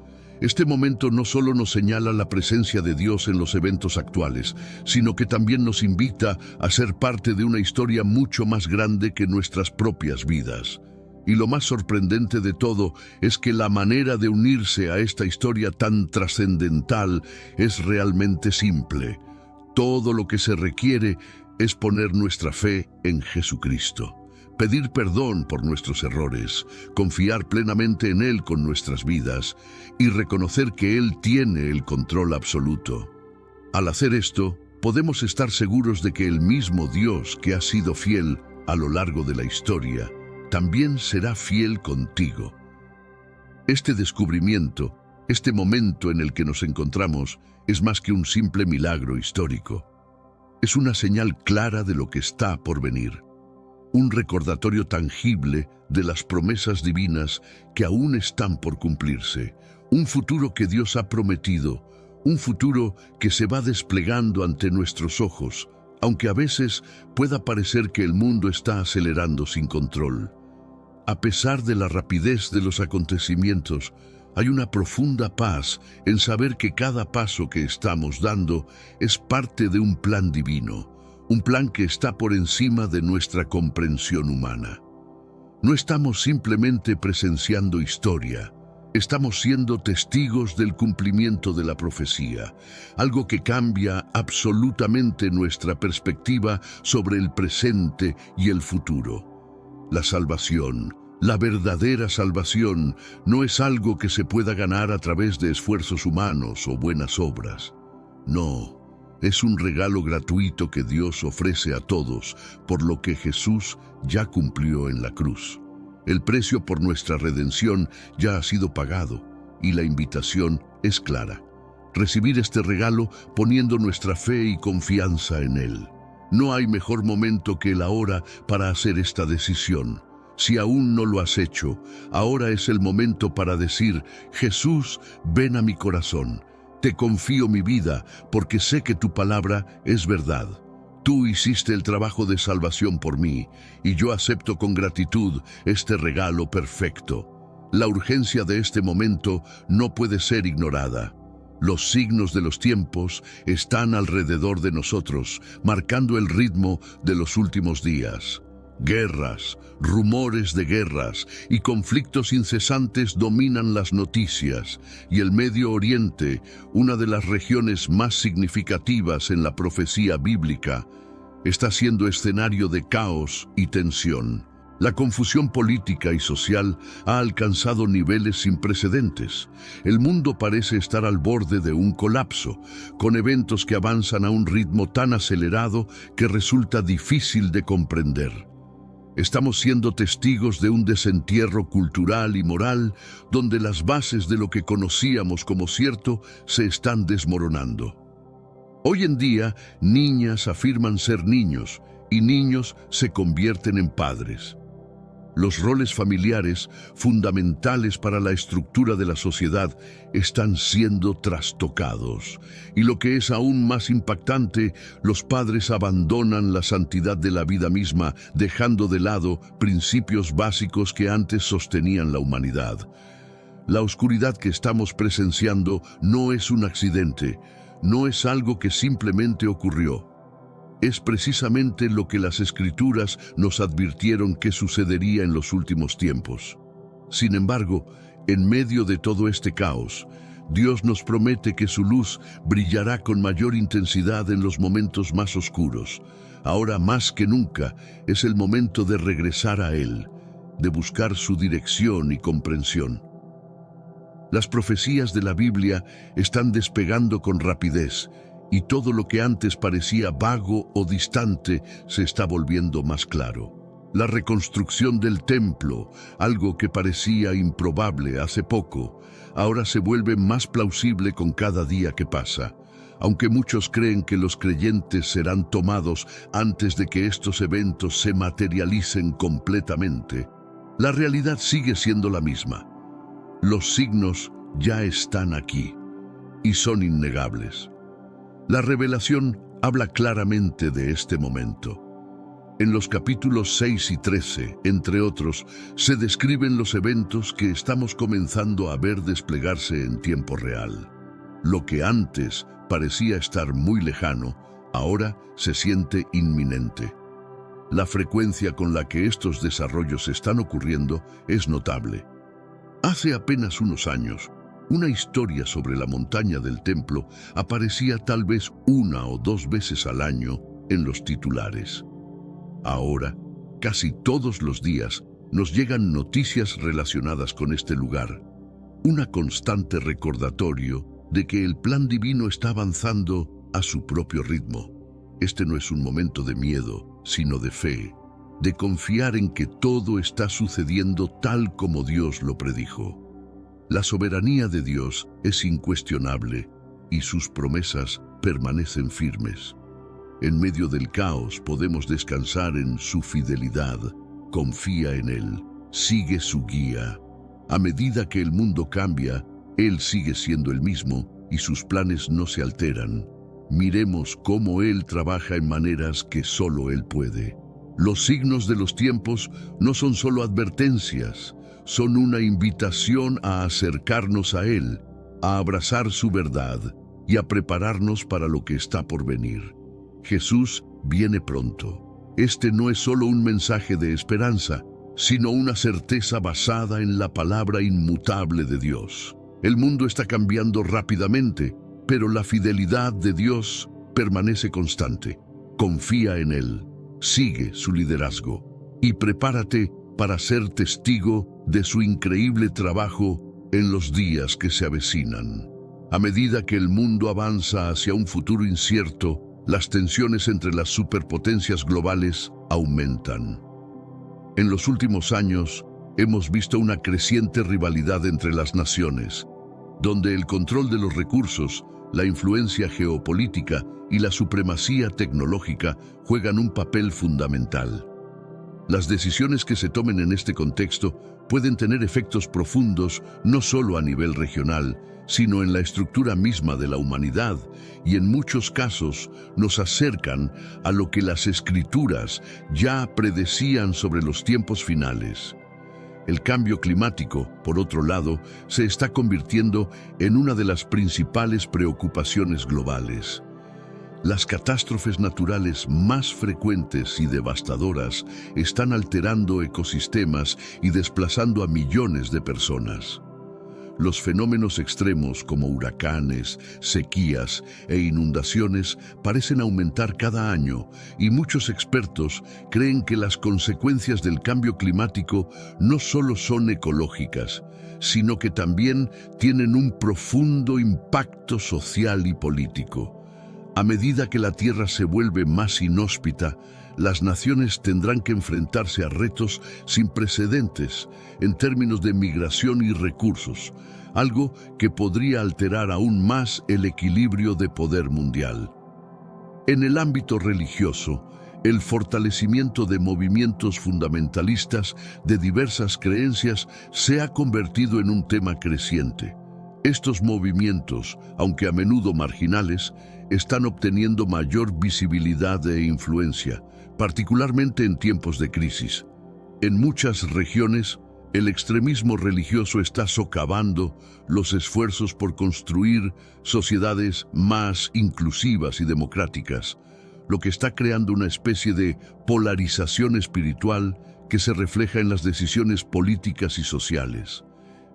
Este momento no solo nos señala la presencia de Dios en los eventos actuales, sino que también nos invita a ser parte de una historia mucho más grande que nuestras propias vidas. Y lo más sorprendente de todo es que la manera de unirse a esta historia tan trascendental es realmente simple. Todo lo que se requiere es poner nuestra fe en Jesucristo, pedir perdón por nuestros errores, confiar plenamente en Él con nuestras vidas y reconocer que Él tiene el control absoluto. Al hacer esto, podemos estar seguros de que el mismo Dios que ha sido fiel a lo largo de la historia, también será fiel contigo. Este descubrimiento, este momento en el que nos encontramos, es más que un simple milagro histórico. Es una señal clara de lo que está por venir. Un recordatorio tangible de las promesas divinas que aún están por cumplirse. Un futuro que Dios ha prometido, un futuro que se va desplegando ante nuestros ojos, aunque a veces pueda parecer que el mundo está acelerando sin control. A pesar de la rapidez de los acontecimientos, hay una profunda paz en saber que cada paso que estamos dando es parte de un plan divino, un plan que está por encima de nuestra comprensión humana. No estamos simplemente presenciando historia, estamos siendo testigos del cumplimiento de la profecía, algo que cambia absolutamente nuestra perspectiva sobre el presente y el futuro. La salvación, la verdadera salvación, no es algo que se pueda ganar a través de esfuerzos humanos o buenas obras. No, es un regalo gratuito que Dios ofrece a todos, por lo que Jesús ya cumplió en la cruz. El precio por nuestra redención ya ha sido pagado, y la invitación es clara. Recibir este regalo poniendo nuestra fe y confianza en Él. No hay mejor momento que el ahora para hacer esta decisión. Si aún no lo has hecho, ahora es el momento para decir: Jesús, ven a mi corazón. Te confío mi vida, porque sé que tu palabra es verdad. Tú hiciste el trabajo de salvación por mí, y yo acepto con gratitud este regalo perfecto. La urgencia de este momento no puede ser ignorada. Los signos de los tiempos están alrededor de nosotros, marcando el ritmo de los últimos días. Guerras, rumores de guerras y conflictos incesantes dominan las noticias, y el Medio Oriente, una de las regiones más significativas en la profecía bíblica, está siendo escenario de caos y tensión. La confusión política y social ha alcanzado niveles sin precedentes. El mundo parece estar al borde de un colapso, con eventos que avanzan a un ritmo tan acelerado que resulta difícil de comprender. Estamos siendo testigos de un desentierro cultural y moral donde las bases de lo que conocíamos como cierto se están desmoronando. Hoy en día, niñas afirman ser niños y niños se convierten en padres. Los roles familiares, fundamentales para la estructura de la sociedad, están siendo trastocados. Y lo que es aún más impactante, los padres abandonan la santidad de la vida misma, dejando de lado principios básicos que antes sostenían la humanidad. La oscuridad que estamos presenciando no es un accidente, no es algo que simplemente ocurrió. Es precisamente lo que las Escrituras nos advirtieron que sucedería en los últimos tiempos. Sin embargo, en medio de todo este caos, Dios nos promete que su luz brillará con mayor intensidad en los momentos más oscuros. Ahora más que nunca es el momento de regresar a Él, de buscar su dirección y comprensión. Las profecías de la Biblia están despegando con rapidez, y todo lo que antes parecía vago o distante se está volviendo más claro. La reconstrucción del templo, algo que parecía improbable hace poco, ahora se vuelve más plausible con cada día que pasa. Aunque muchos creen que los creyentes serán tomados antes de que estos eventos se materialicen completamente, la realidad sigue siendo la misma. Los signos ya están aquí y son innegables. La revelación habla claramente de este momento. En los capítulos 6 y 13, entre otros, se describen los eventos que estamos comenzando a ver desplegarse en tiempo real. Lo que antes parecía estar muy lejano, ahora se siente inminente. La frecuencia con la que estos desarrollos están ocurriendo es notable. Hace apenas unos años, una historia sobre la montaña del templo aparecía tal vez 1 o 2 veces al año en los titulares. Ahora, casi todos los días, nos llegan noticias relacionadas con este lugar. Una constante recordatorio de que el plan divino está avanzando a su propio ritmo. Este no es un momento de miedo, sino de fe, de confiar en que todo está sucediendo tal como Dios lo predijo. La soberanía de Dios es incuestionable y sus promesas permanecen firmes. En medio del caos podemos descansar en su fidelidad, confía en Él, sigue su guía. A medida que el mundo cambia, Él sigue siendo el mismo y sus planes no se alteran. Miremos cómo Él trabaja en maneras que solo Él puede. Los signos de los tiempos no son solo advertencias, son una invitación a acercarnos a Él, a abrazar su verdad y a prepararnos para lo que está por venir. Jesús viene pronto. Este no es solo un mensaje de esperanza, sino una certeza basada en la palabra inmutable de Dios. El mundo está cambiando rápidamente, pero la fidelidad de Dios permanece constante. Confía en Él, sigue su liderazgo y prepárate para ser testigo de su increíble trabajo en los días que se avecinan. A medida que el mundo avanza hacia un futuro incierto, las tensiones entre las superpotencias globales aumentan. En los últimos años, hemos visto una creciente rivalidad entre las naciones, donde el control de los recursos, la influencia geopolítica y la supremacía tecnológica juegan un papel fundamental. Las decisiones que se tomen en este contexto pueden tener efectos profundos no solo a nivel regional, sino en la estructura misma de la humanidad, y en muchos casos nos acercan a lo que las Escrituras ya predecían sobre los tiempos finales. El cambio climático, por otro lado, se está convirtiendo en una de las principales preocupaciones globales. Las catástrofes naturales más frecuentes y devastadoras están alterando ecosistemas y desplazando a millones de personas. Los fenómenos extremos como huracanes, sequías e inundaciones parecen aumentar cada año, y muchos expertos creen que las consecuencias del cambio climático no solo son ecológicas, sino que también tienen un profundo impacto social y político. A medida que la Tierra se vuelve más inhóspita, las naciones tendrán que enfrentarse a retos sin precedentes en términos de migración y recursos, algo que podría alterar aún más el equilibrio de poder mundial. En el ámbito religioso, el fortalecimiento de movimientos fundamentalistas de diversas creencias se ha convertido en un tema creciente. Estos movimientos, aunque a menudo marginales, están obteniendo mayor visibilidad e influencia, particularmente en tiempos de crisis. En muchas regiones, el extremismo religioso está socavando los esfuerzos por construir sociedades más inclusivas y democráticas, lo que está creando una especie de polarización espiritual que se refleja en las decisiones políticas y sociales.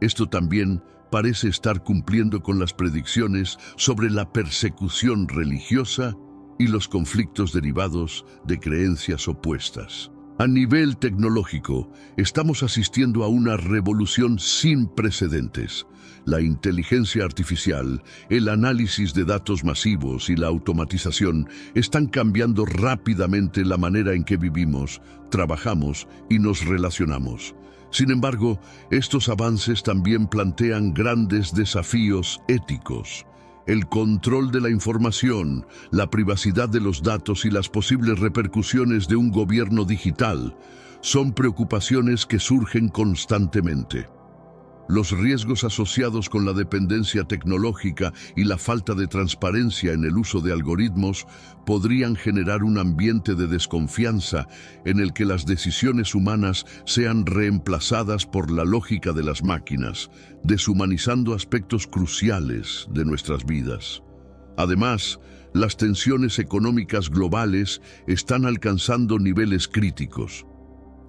Esto también parece estar cumpliendo con las predicciones sobre la persecución religiosa y los conflictos derivados de creencias opuestas. A nivel tecnológico, estamos asistiendo a una revolución sin precedentes. La inteligencia artificial, el análisis de datos masivos y la automatización están cambiando rápidamente la manera en que vivimos, trabajamos y nos relacionamos. Sin embargo, estos avances también plantean grandes desafíos éticos. El control de la información, la privacidad de los datos y las posibles repercusiones de un gobierno digital son preocupaciones que surgen constantemente. Los riesgos asociados con la dependencia tecnológica y la falta de transparencia en el uso de algoritmos podrían generar un ambiente de desconfianza en el que las decisiones humanas sean reemplazadas por la lógica de las máquinas, deshumanizando aspectos cruciales de nuestras vidas. Además, las tensiones económicas globales están alcanzando niveles críticos.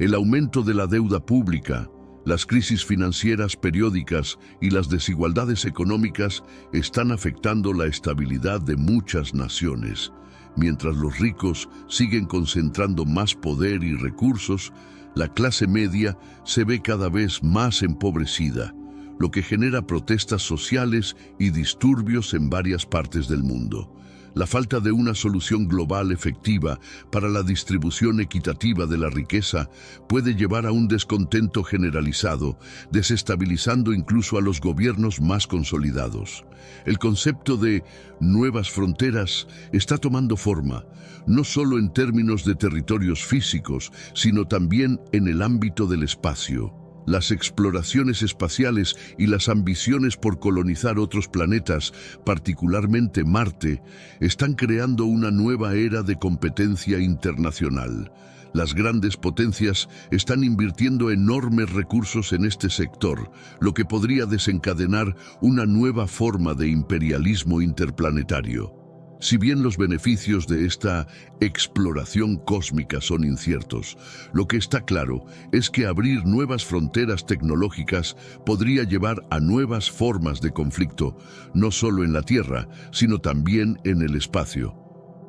El aumento de la deuda pública, las crisis financieras periódicas y las desigualdades económicas están afectando la estabilidad de muchas naciones. Mientras los ricos siguen concentrando más poder y recursos, la clase media se ve cada vez más empobrecida, lo que genera protestas sociales y disturbios en varias partes del mundo. La falta de una solución global efectiva para la distribución equitativa de la riqueza puede llevar a un descontento generalizado, desestabilizando incluso a los gobiernos más consolidados. El concepto de nuevas fronteras está tomando forma, no solo en términos de territorios físicos, sino también en el ámbito del espacio. Las exploraciones espaciales y las ambiciones por colonizar otros planetas, particularmente Marte, están creando una nueva era de competencia internacional. Las grandes potencias están invirtiendo enormes recursos en este sector, lo que podría desencadenar una nueva forma de imperialismo interplanetario. Si bien los beneficios de esta exploración cósmica son inciertos, lo que está claro es que abrir nuevas fronteras tecnológicas podría llevar a nuevas formas de conflicto, no solo en la Tierra, sino también en el espacio.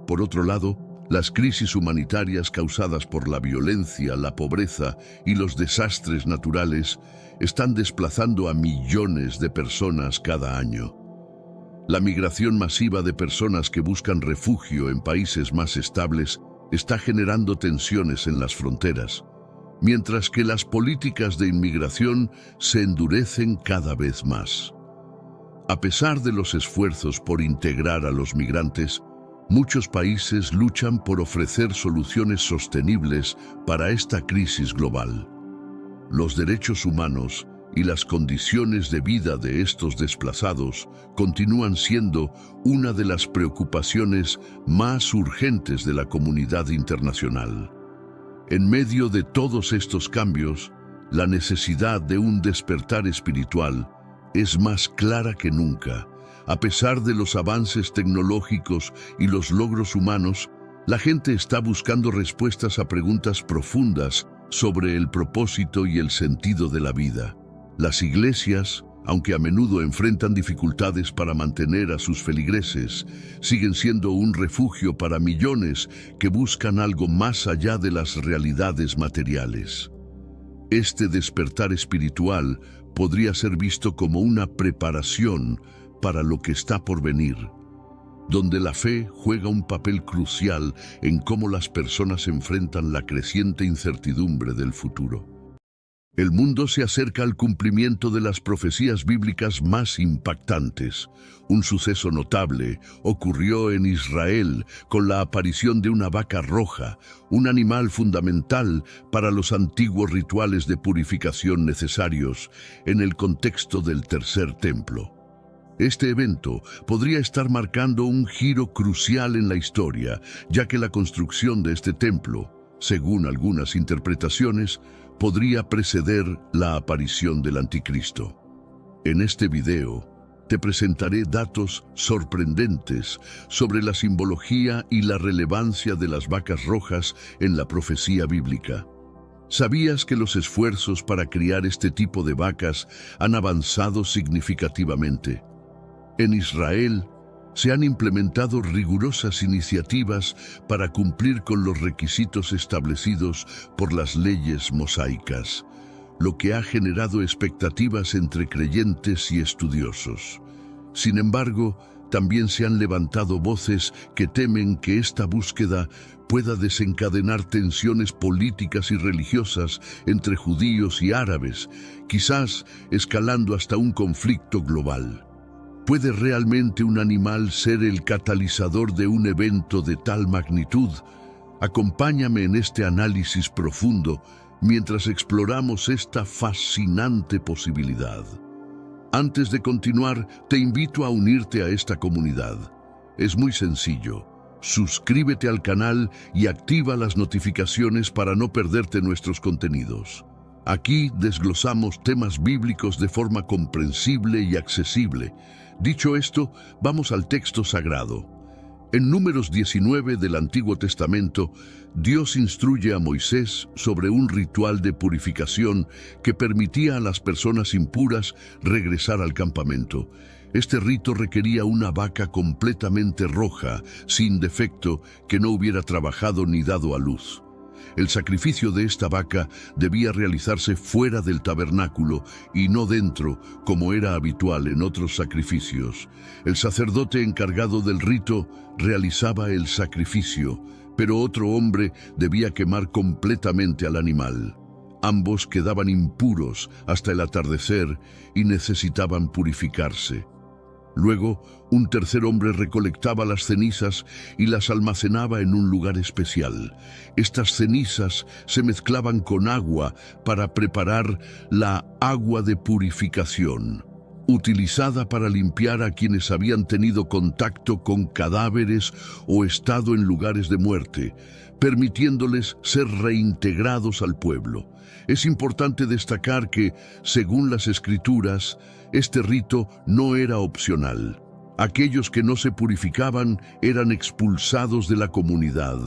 Por otro lado, las crisis humanitarias causadas por la violencia, la pobreza y los desastres naturales están desplazando a millones de personas cada año. La migración masiva de personas que buscan refugio en países más estables está generando tensiones en las fronteras, mientras que las políticas de inmigración se endurecen cada vez más. A pesar de los esfuerzos por integrar a los migrantes, Muchos países luchan por ofrecer soluciones sostenibles para esta crisis global. Los derechos humanos y las condiciones de vida de estos desplazados continúan siendo una de las preocupaciones más urgentes de la comunidad internacional. En medio de todos estos cambios, la necesidad de un despertar espiritual es más clara que nunca. A pesar de los avances tecnológicos y los logros humanos, la gente está buscando respuestas a preguntas profundas sobre el propósito y el sentido de la vida. Las iglesias, aunque a menudo enfrentan dificultades para mantener a sus feligreses, siguen siendo un refugio para millones que buscan algo más allá de las realidades materiales. Este despertar espiritual podría ser visto como una preparación para lo que está por venir, donde la fe juega un papel crucial en cómo las personas enfrentan la creciente incertidumbre del futuro. El mundo se acerca al cumplimiento de las profecías bíblicas más impactantes. Un suceso notable ocurrió en Israel con la aparición de una vaca roja, un animal fundamental para los antiguos rituales de purificación necesarios en el contexto del tercer templo. Este evento podría estar marcando un giro crucial en la historia, ya que la construcción de este templo, según algunas interpretaciones, podría preceder la aparición del Anticristo. En este video, te presentaré datos sorprendentes sobre la simbología y la relevancia de las vacas rojas en la profecía bíblica. ¿Sabías que los esfuerzos para criar este tipo de vacas han avanzado significativamente? En Israel, se han implementado rigurosas iniciativas para cumplir con los requisitos establecidos por las leyes mosaicas, lo que ha generado expectativas entre creyentes y estudiosos. Sin embargo, también se han levantado voces que temen que esta búsqueda pueda desencadenar tensiones políticas y religiosas entre judíos y árabes, quizás escalando hasta un conflicto global. ¿Puede realmente un animal ser el catalizador de un evento de tal magnitud? Acompáñame en este análisis profundo mientras exploramos esta fascinante posibilidad. Antes de continuar, te invito a unirte a esta comunidad. Es muy sencillo. Suscríbete al canal y activa las notificaciones para no perderte nuestros contenidos. Aquí desglosamos temas bíblicos de forma comprensible y accesible. Dicho esto, vamos al texto sagrado. En Números 19 del Antiguo Testamento, Dios instruye a Moisés sobre un ritual de purificación que permitía a las personas impuras regresar al campamento. Este rito requería una vaca completamente roja, sin defecto, que no hubiera trabajado ni dado a luz. El sacrificio de esta vaca debía realizarse fuera del tabernáculo y no dentro, como era habitual en otros sacrificios. El sacerdote encargado del rito realizaba el sacrificio, pero otro hombre debía quemar completamente al animal. Ambos quedaban impuros hasta el atardecer y necesitaban purificarse. Luego, un tercer hombre recolectaba las cenizas y las almacenaba en un lugar especial. Estas cenizas se mezclaban con agua para preparar la agua de purificación, utilizada para limpiar a quienes habían tenido contacto con cadáveres o estado en lugares de muerte, permitiéndoles ser reintegrados al pueblo. Es importante destacar que, según las Escrituras, este rito no era opcional. Aquellos que no se purificaban eran expulsados de la comunidad,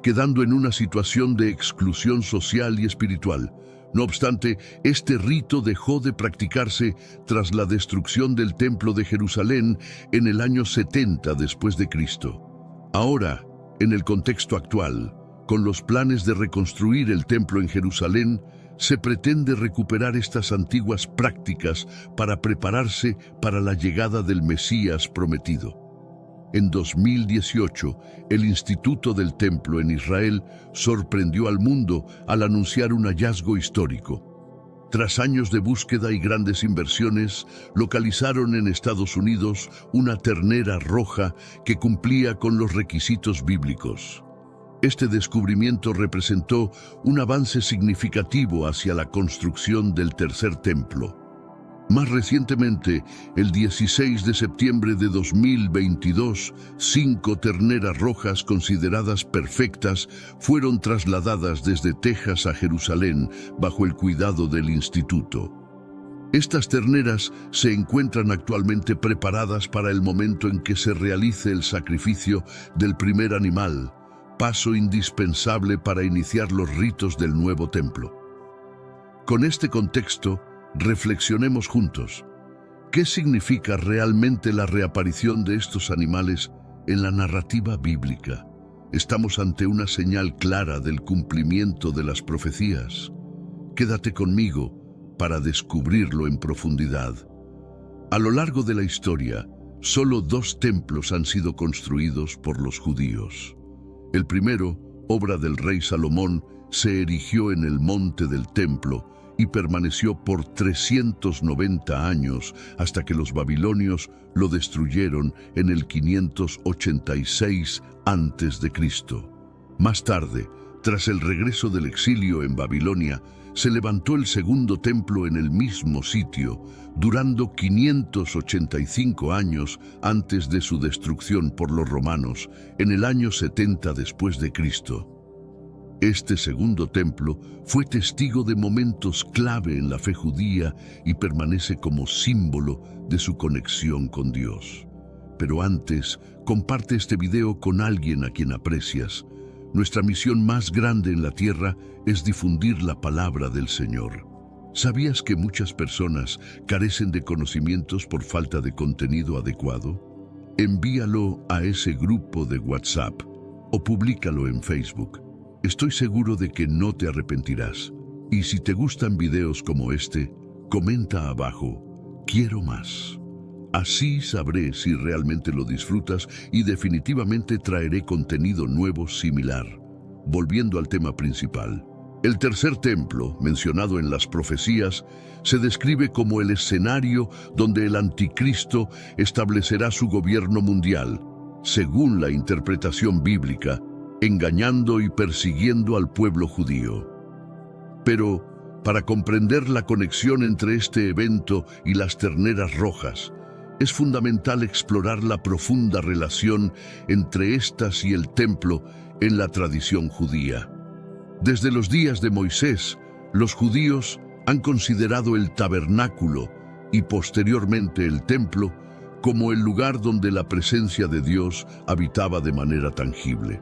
quedando en una situación de exclusión social y espiritual. No obstante, este rito dejó de practicarse tras la destrucción del Templo de Jerusalén en el año 70 después de Cristo. Ahora, en el contexto actual, con los planes de reconstruir el templo en Jerusalén, se pretende recuperar estas antiguas prácticas para prepararse para la llegada del Mesías prometido. En 2018, el Instituto del Templo en Israel sorprendió al mundo al anunciar un hallazgo histórico. Tras años de búsqueda y grandes inversiones, localizaron en Estados Unidos una ternera roja que cumplía con los requisitos bíblicos. Este descubrimiento representó un avance significativo hacia la construcción del tercer templo. Más recientemente, el 16 de septiembre de 2022, 5 terneras rojas consideradas perfectas fueron trasladadas desde Texas a Jerusalén bajo el cuidado del instituto. Estas terneras se encuentran actualmente preparadas para el momento en que se realice el sacrificio del primer animal, paso indispensable para iniciar los ritos del nuevo templo. Con este contexto, reflexionemos juntos. ¿Qué significa realmente la reaparición de estos animales en la narrativa bíblica? Estamos ante una señal clara del cumplimiento de las profecías. Quédate conmigo para descubrirlo en profundidad. A lo largo de la historia, solo 2 templos han sido construidos por los judíos. El primero, obra del rey Salomón, se erigió en el monte del templo y permaneció por 390 años hasta que los babilonios lo destruyeron en el 586 a.C. Más tarde, tras el regreso del exilio en Babilonia, se levantó el segundo templo en el mismo sitio, durando 585 años antes de su destrucción por los romanos, en el año 70 después de Cristo. Este segundo templo fue testigo de momentos clave en la fe judía y permanece como símbolo de su conexión con Dios. Pero antes, comparte este video con alguien a quien aprecias. Nuestra misión más grande en la tierra es difundir la palabra del Señor. ¿Sabías que muchas personas carecen de conocimientos por falta de contenido adecuado? Envíalo a ese grupo de WhatsApp o públicalo en Facebook. Estoy seguro de que no te arrepentirás. Y si te gustan videos como este, comenta abajo, quiero más. Así sabré si realmente lo disfrutas y definitivamente traeré contenido nuevo similar. Volviendo al tema principal. El tercer templo, mencionado en las profecías, se describe como el escenario donde el anticristo establecerá su gobierno mundial, según la interpretación bíblica, engañando y persiguiendo al pueblo judío. Pero, para comprender la conexión entre este evento y las terneras rojas, es fundamental explorar la profunda relación entre estas y el templo en la tradición judía. Desde los días de Moisés, los judíos han considerado el tabernáculo y posteriormente el templo como el lugar donde la presencia de Dios habitaba de manera tangible.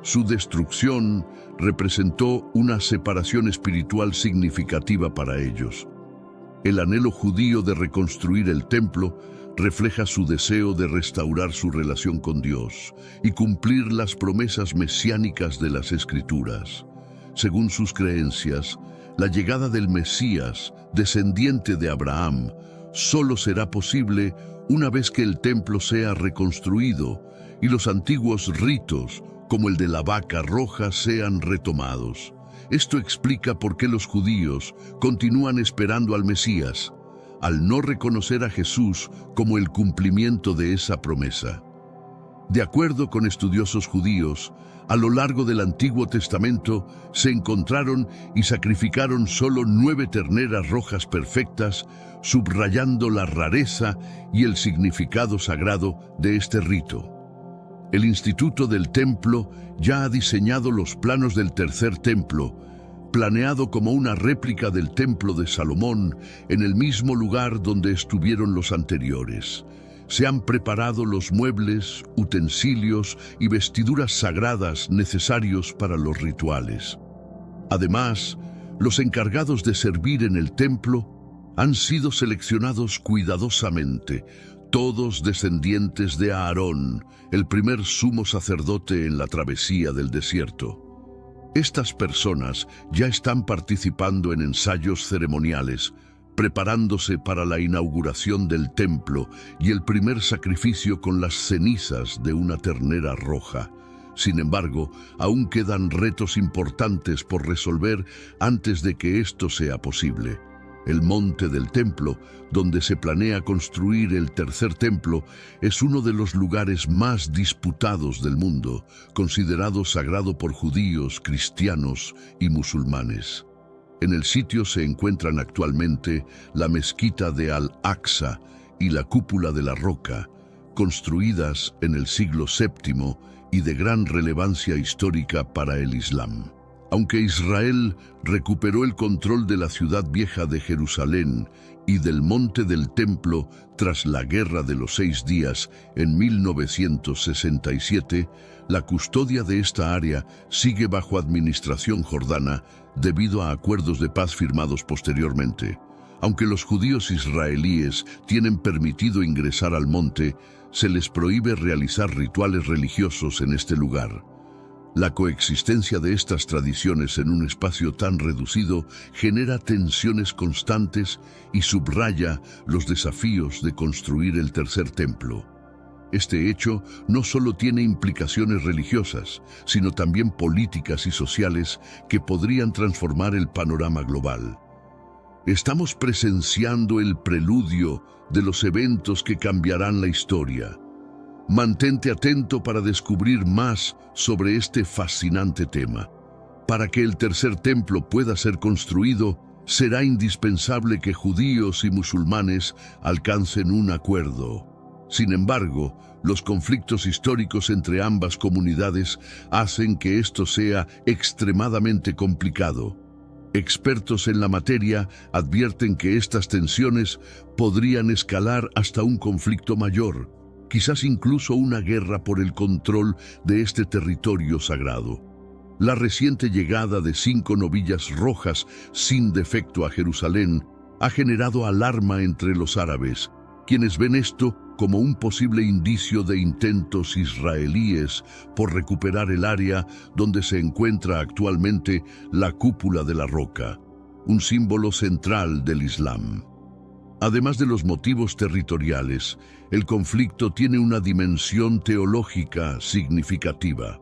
Su destrucción representó una separación espiritual significativa para ellos. El anhelo judío de reconstruir el templo refleja su deseo de restaurar su relación con Dios y cumplir las promesas mesiánicas de las Escrituras. Según sus creencias, la llegada del Mesías, descendiente de Abraham, solo será posible una vez que el templo sea reconstruido y los antiguos ritos, como el de la vaca roja, sean retomados. Esto explica por qué los judíos continúan esperando al Mesías, al no reconocer a Jesús como el cumplimiento de esa promesa. De acuerdo con estudiosos judíos, a lo largo del Antiguo Testamento se encontraron y sacrificaron solo 9 terneras rojas perfectas, subrayando la rareza y el significado sagrado de este rito. El Instituto del Templo ya ha diseñado los planos del tercer templo, planeado como una réplica del Templo de Salomón en el mismo lugar donde estuvieron los anteriores. Se han preparado los muebles, utensilios y vestiduras sagradas necesarios para los rituales. Además, los encargados de servir en el templo han sido seleccionados cuidadosamente, todos descendientes de Aarón, el primer sumo sacerdote en la travesía del desierto. Estas personas ya están participando en ensayos ceremoniales, preparándose para la inauguración del templo y el primer sacrificio con las cenizas de una ternera roja. Sin embargo, aún quedan retos importantes por resolver antes de que esto sea posible. El monte del templo, donde se planea construir el tercer templo, es uno de los lugares más disputados del mundo, considerado sagrado por judíos, cristianos y musulmanes. En el sitio se encuentran actualmente la mezquita de Al-Aqsa y la cúpula de la Roca, construidas en el siglo VII y de gran relevancia histórica para el Islam. Aunque Israel recuperó el control de la ciudad vieja de Jerusalén y del monte del templo tras la Guerra de los 6 días en 1967, la custodia de esta área sigue bajo administración jordana debido a acuerdos de paz firmados posteriormente. Aunque los judíos israelíes tienen permitido ingresar al monte, se les prohíbe realizar rituales religiosos en este lugar. La coexistencia de estas tradiciones en un espacio tan reducido genera tensiones constantes y subraya los desafíos de construir el tercer templo. Este hecho no solo tiene implicaciones religiosas, sino también políticas y sociales que podrían transformar el panorama global. Estamos presenciando el preludio de los eventos que cambiarán la historia. Mantente atento para descubrir más sobre este fascinante tema. Para que el tercer templo pueda ser construido, será indispensable que judíos y musulmanes alcancen un acuerdo. Sin embargo, los conflictos históricos entre ambas comunidades hacen que esto sea extremadamente complicado. Expertos en la materia advierten que estas tensiones podrían escalar hasta un conflicto mayor, quizás incluso una guerra por el control de este territorio sagrado. La reciente llegada de 5 novillas rojas sin defecto a Jerusalén ha generado alarma entre los árabes, quienes ven esto como un posible indicio de intentos israelíes por recuperar el área donde se encuentra actualmente la cúpula de la Roca, un símbolo central del Islam. Además de los motivos territoriales, el conflicto tiene una dimensión teológica significativa.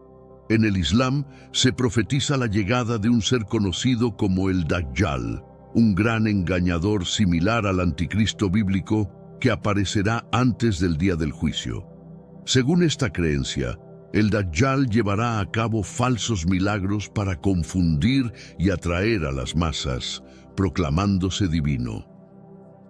En el Islam se profetiza la llegada de un ser conocido como el Dajjal, un gran engañador similar al anticristo bíblico que aparecerá antes del día del juicio. Según esta creencia, el Dajjal llevará a cabo falsos milagros para confundir y atraer a las masas, proclamándose divino.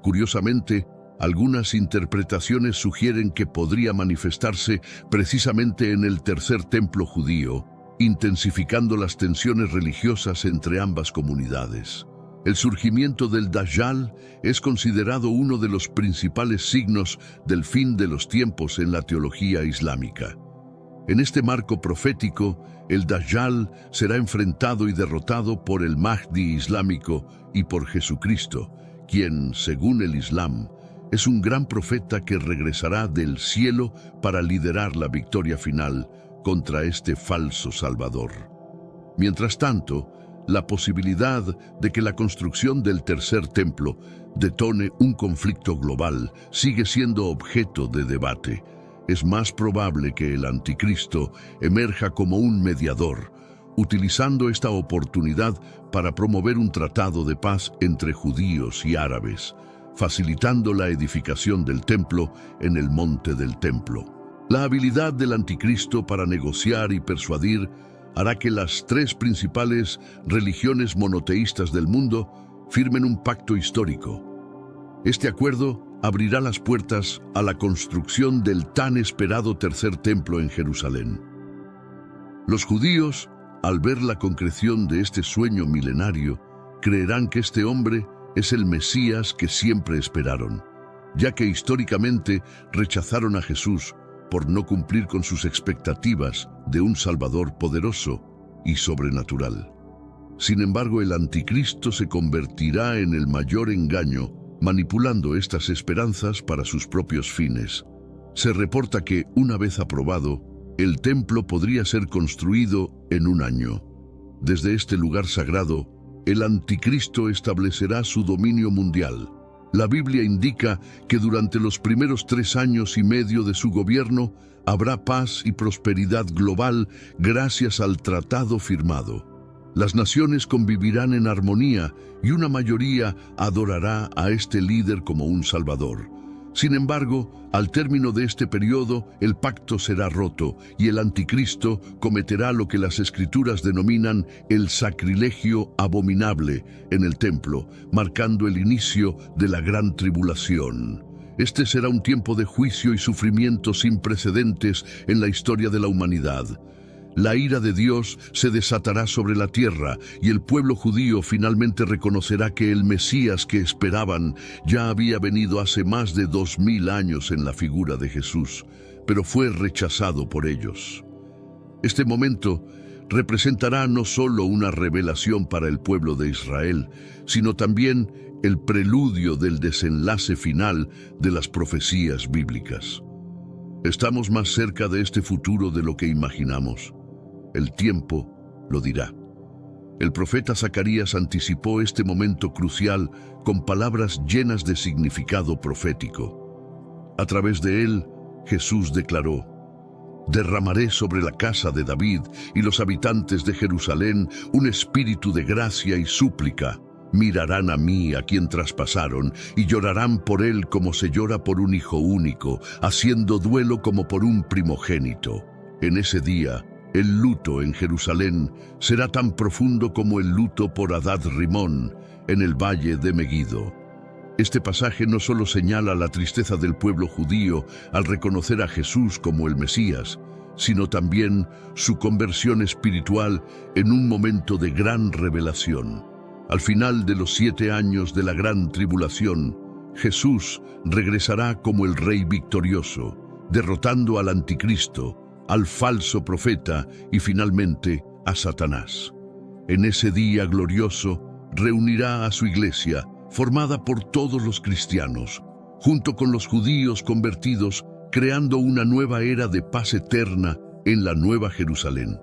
Curiosamente, algunas interpretaciones sugieren que podría manifestarse precisamente en el tercer templo judío, intensificando las tensiones religiosas entre ambas comunidades. El surgimiento del Dajjal es considerado uno de los principales signos del fin de los tiempos en la teología islámica. En este marco profético, el Dajjal será enfrentado y derrotado por el Mahdi islámico y por Jesucristo, quien, según el Islam, es un gran profeta que regresará del cielo para liderar la victoria final contra este falso salvador. Mientras tanto, la posibilidad de que la construcción del tercer templo detone un conflicto global sigue siendo objeto de debate. Es más probable que el anticristo emerja como un mediador, utilizando esta oportunidad para promover un tratado de paz entre judíos y árabes, facilitando la edificación del templo en el monte del templo. La habilidad del anticristo para negociar y persuadir hará que las 3 principales religiones monoteístas del mundo firmen un pacto histórico. Este acuerdo abrirá las puertas a la construcción del tan esperado tercer templo en Jerusalén. Los judíos, al ver la concreción de este sueño milenario, creerán que este hombre es el Mesías que siempre esperaron, ya que históricamente rechazaron a Jesús por no cumplir con sus expectativas de un Salvador poderoso y sobrenatural. Sin embargo, el anticristo se convertirá en el mayor engaño, manipulando estas esperanzas para sus propios fines. Se reporta que, una vez aprobado, el templo podría ser construido en un año. Desde este lugar sagrado, el anticristo establecerá su dominio mundial, La Biblia indica que durante los primeros 3 años y medio de su gobierno habrá paz y prosperidad global gracias al tratado firmado. Las naciones convivirán en armonía y una mayoría adorará a este líder como un salvador. Sin embargo, al término de este periodo, el pacto será roto y el anticristo cometerá lo que las Escrituras denominan el sacrilegio abominable en el templo, marcando el inicio de la gran tribulación. Este será un tiempo de juicio y sufrimiento sin precedentes en la historia de la humanidad. La ira de Dios se desatará sobre la tierra y el pueblo judío finalmente reconocerá que el Mesías que esperaban ya había venido hace más de 2000 años en la figura de Jesús, pero fue rechazado por ellos. Este momento representará no solo una revelación para el pueblo de Israel, sino también el preludio del desenlace final de las profecías bíblicas. Estamos más cerca de este futuro de lo que imaginamos. El tiempo lo dirá. El profeta Zacarías anticipó este momento crucial con palabras llenas de significado profético. A través de él, Jesús declaró: «Derramaré sobre la casa de David y los habitantes de Jerusalén un espíritu de gracia y súplica. Mirarán a mí, a quien traspasaron, y llorarán por él como se llora por un hijo único, haciendo duelo como por un primogénito. En ese día, el luto en Jerusalén será tan profundo como el luto por Adad-Rimón en el valle de Megido». Este pasaje no solo señala la tristeza del pueblo judío al reconocer a Jesús como el Mesías, sino también su conversión espiritual en un momento de gran revelación. Al final de los 7 años de la gran tribulación, Jesús regresará como el Rey victorioso, derrotando al anticristo, al falso profeta y finalmente a Satanás. En ese día glorioso reunirá a su iglesia, formada por todos los cristianos, junto con los judíos convertidos, creando una nueva era de paz eterna en la Nueva Jerusalén.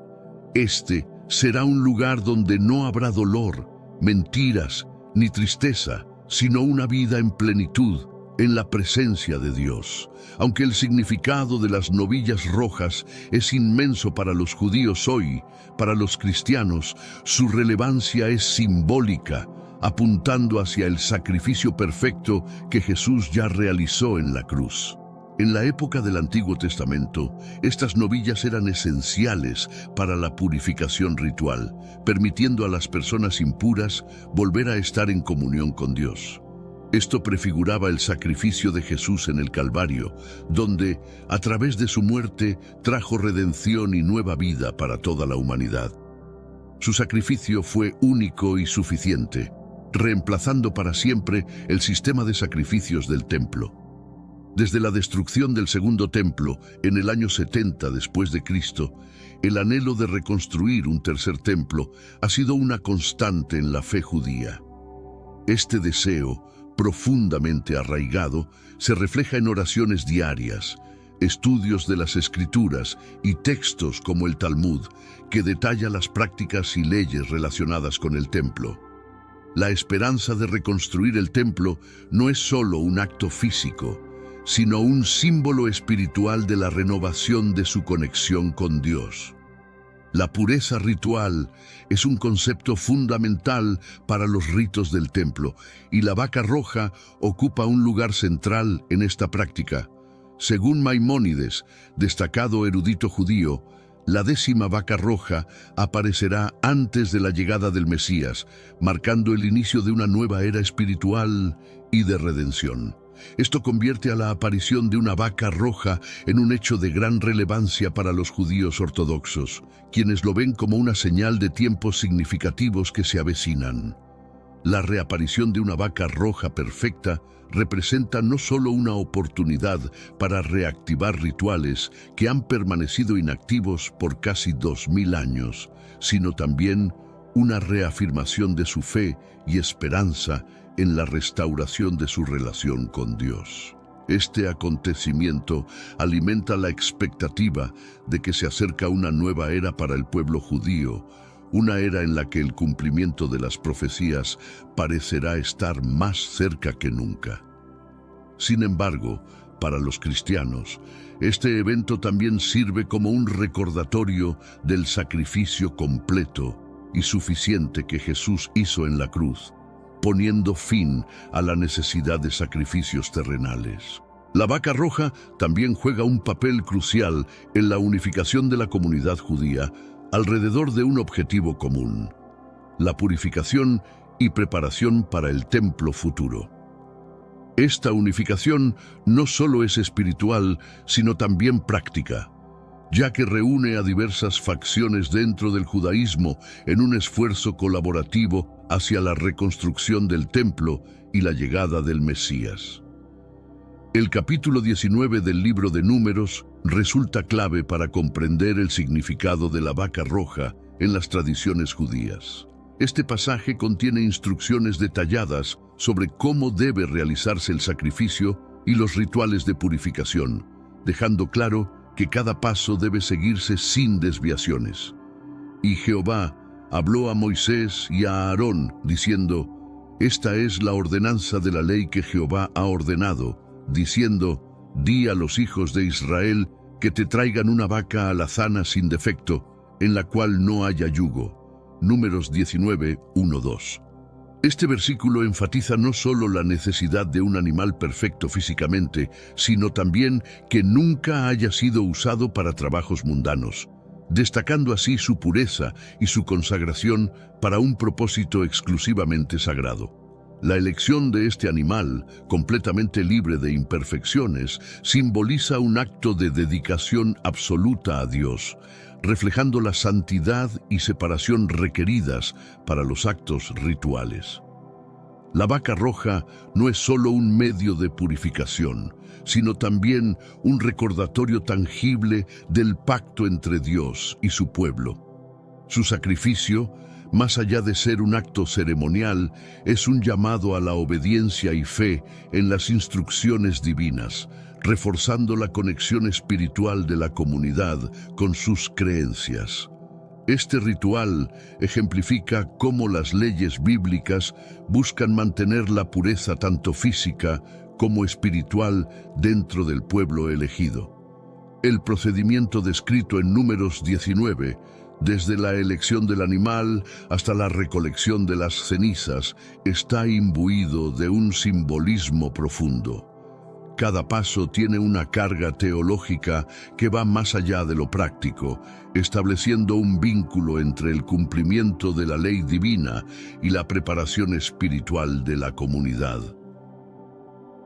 Este será un lugar donde no habrá dolor, mentiras ni tristeza, sino una vida en plenitud, en la presencia de Dios. Aunque el significado de las novillas rojas es inmenso para los judíos hoy, para los cristianos, su relevancia es simbólica, apuntando hacia el sacrificio perfecto que Jesús ya realizó en la cruz. En la época del Antiguo Testamento, estas novillas eran esenciales para la purificación ritual, permitiendo a las personas impuras volver a estar en comunión con Dios. Esto prefiguraba el sacrificio de Jesús en el Calvario, donde, a través de su muerte, trajo redención y nueva vida para toda la humanidad. Su sacrificio fue único y suficiente, reemplazando para siempre el sistema de sacrificios del templo. Desde la destrucción del segundo templo en el año 70 después de Cristo, el anhelo de reconstruir un tercer templo ha sido una constante en la fe judía. Este deseo, profundamente arraigado, se refleja en oraciones diarias, estudios de las Escrituras y textos como el Talmud, que detalla las prácticas y leyes relacionadas con el templo. La esperanza de reconstruir el templo no es solo un acto físico, sino un símbolo espiritual de la renovación de su conexión con Dios. La pureza ritual es un concepto fundamental para los ritos del templo, y la vaca roja ocupa un lugar central en esta práctica. Según Maimónides, destacado erudito judío, la 10ª vaca roja aparecerá antes de la llegada del Mesías, marcando el inicio de una nueva era espiritual y de redención. Esto convierte a la aparición de una vaca roja en un hecho de gran relevancia para los judíos ortodoxos, quienes lo ven como una señal de tiempos significativos que se avecinan. La reaparición de una vaca roja perfecta representa no solo una oportunidad para reactivar rituales que han permanecido inactivos por casi 2000 años, sino también una reafirmación de su fe y esperanza en la restauración de su relación con Dios. Este acontecimiento alimenta la expectativa de que se acerca una nueva era para el pueblo judío, una era en la que el cumplimiento de las profecías parecerá estar más cerca que nunca. Sin embargo, para los cristianos, este evento también sirve como un recordatorio del sacrificio completo y suficiente que Jesús hizo en la cruz, poniendo fin a la necesidad de sacrificios terrenales. La vaca roja también juega un papel crucial en la unificación de la comunidad judía alrededor de un objetivo común: la purificación y preparación para el templo futuro. Esta unificación no solo es espiritual, sino también práctica, ya que reúne a diversas facciones dentro del judaísmo en un esfuerzo colaborativo hacia la reconstrucción del templo y la llegada del Mesías. El capítulo 19 del libro de Números resulta clave para comprender el significado de la vaca roja en las tradiciones judías. Este pasaje contiene instrucciones detalladas sobre cómo debe realizarse el sacrificio y los rituales de purificación, dejando claro que cada paso debe seguirse sin desviaciones. Y Jehová habló a Moisés y a Aarón, diciendo: Esta es la ordenanza de la ley que Jehová ha ordenado, diciendo: Di a los hijos de Israel que te traigan una vaca alazana sin defecto, en la cual no haya yugo. Números 19, 1-2. Este versículo enfatiza no solo la necesidad de un animal perfecto físicamente, sino también que nunca haya sido usado para trabajos mundanos, destacando así su pureza y su consagración para un propósito exclusivamente sagrado. La elección de este animal, completamente libre de imperfecciones, simboliza un acto de dedicación absoluta a Dios, reflejando la santidad y separación requeridas para los actos rituales. La vaca roja no es solo un medio de purificación, sino también un recordatorio tangible del pacto entre Dios y su pueblo. Su sacrificio, más allá de ser un acto ceremonial, es un llamado a la obediencia y fe en las instrucciones divinas, reforzando la conexión espiritual de la comunidad con sus creencias. Este ritual ejemplifica cómo las leyes bíblicas buscan mantener la pureza tanto física como espiritual dentro del pueblo elegido. El procedimiento descrito en Números 19, desde la elección del animal hasta la recolección de las cenizas, está imbuido de un simbolismo profundo. Cada paso tiene una carga teológica que va más allá de lo práctico, estableciendo un vínculo entre el cumplimiento de la ley divina y la preparación espiritual de la comunidad.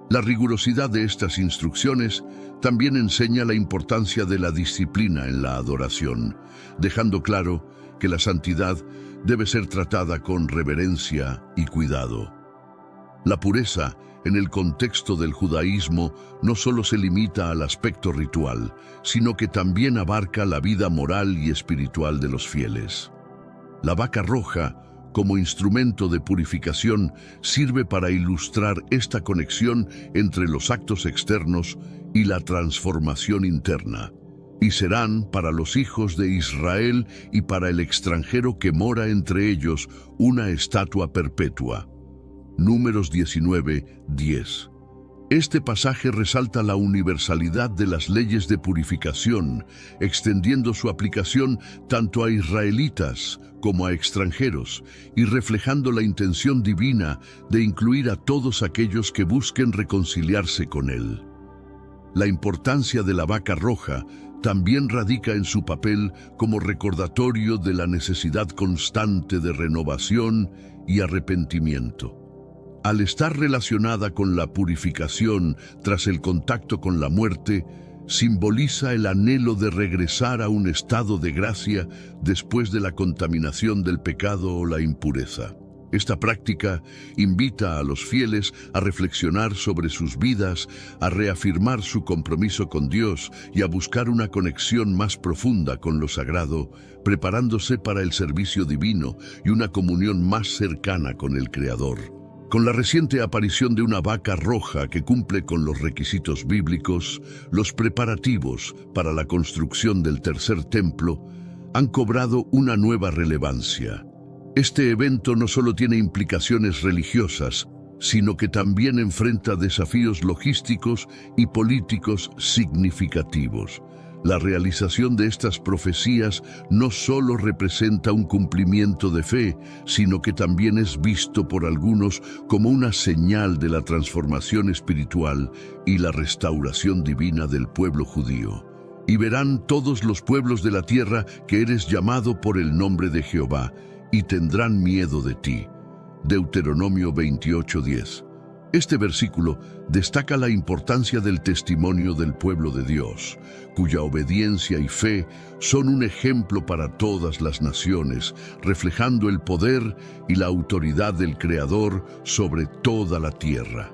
La rigurosidad de estas instrucciones también enseña la importancia de la disciplina en la adoración, dejando claro que la santidad debe ser tratada con reverencia y cuidado. La pureza, en el contexto del judaísmo, no solo se limita al aspecto ritual, sino que también abarca la vida moral y espiritual de los fieles. La vaca roja, como instrumento de purificación, sirve para ilustrar esta conexión entre los actos externos y la transformación interna, y serán para los hijos de Israel y para el extranjero que mora entre ellos una estatua perpetua. Números 19, 10. Este pasaje resalta la universalidad de las leyes de purificación, extendiendo su aplicación tanto a israelitas como a extranjeros, y reflejando la intención divina de incluir a todos aquellos que busquen reconciliarse con Él. La importancia de la vaca roja también radica en su papel como recordatorio de la necesidad constante de renovación y arrepentimiento. Al estar relacionada con la purificación tras el contacto con la muerte, simboliza el anhelo de regresar a un estado de gracia después de la contaminación del pecado o la impureza. Esta práctica invita a los fieles a reflexionar sobre sus vidas, a reafirmar su compromiso con Dios y a buscar una conexión más profunda con lo sagrado, preparándose para el servicio divino y una comunión más cercana con el Creador. Con la reciente aparición de una vaca roja que cumple con los requisitos bíblicos, los preparativos para la construcción del tercer templo han cobrado una nueva relevancia. Este evento no solo tiene implicaciones religiosas, sino que también enfrenta desafíos logísticos y políticos significativos. La realización de estas profecías no solo representa un cumplimiento de fe, sino que también es visto por algunos como una señal de la transformación espiritual y la restauración divina del pueblo judío. Y verán todos los pueblos de la tierra que eres llamado por el nombre de Jehová, y tendrán miedo de ti. Deuteronomio 28:10. Este versículo destaca la importancia del testimonio del pueblo de Dios, cuya obediencia y fe son un ejemplo para todas las naciones, reflejando el poder y la autoridad del Creador sobre toda la tierra.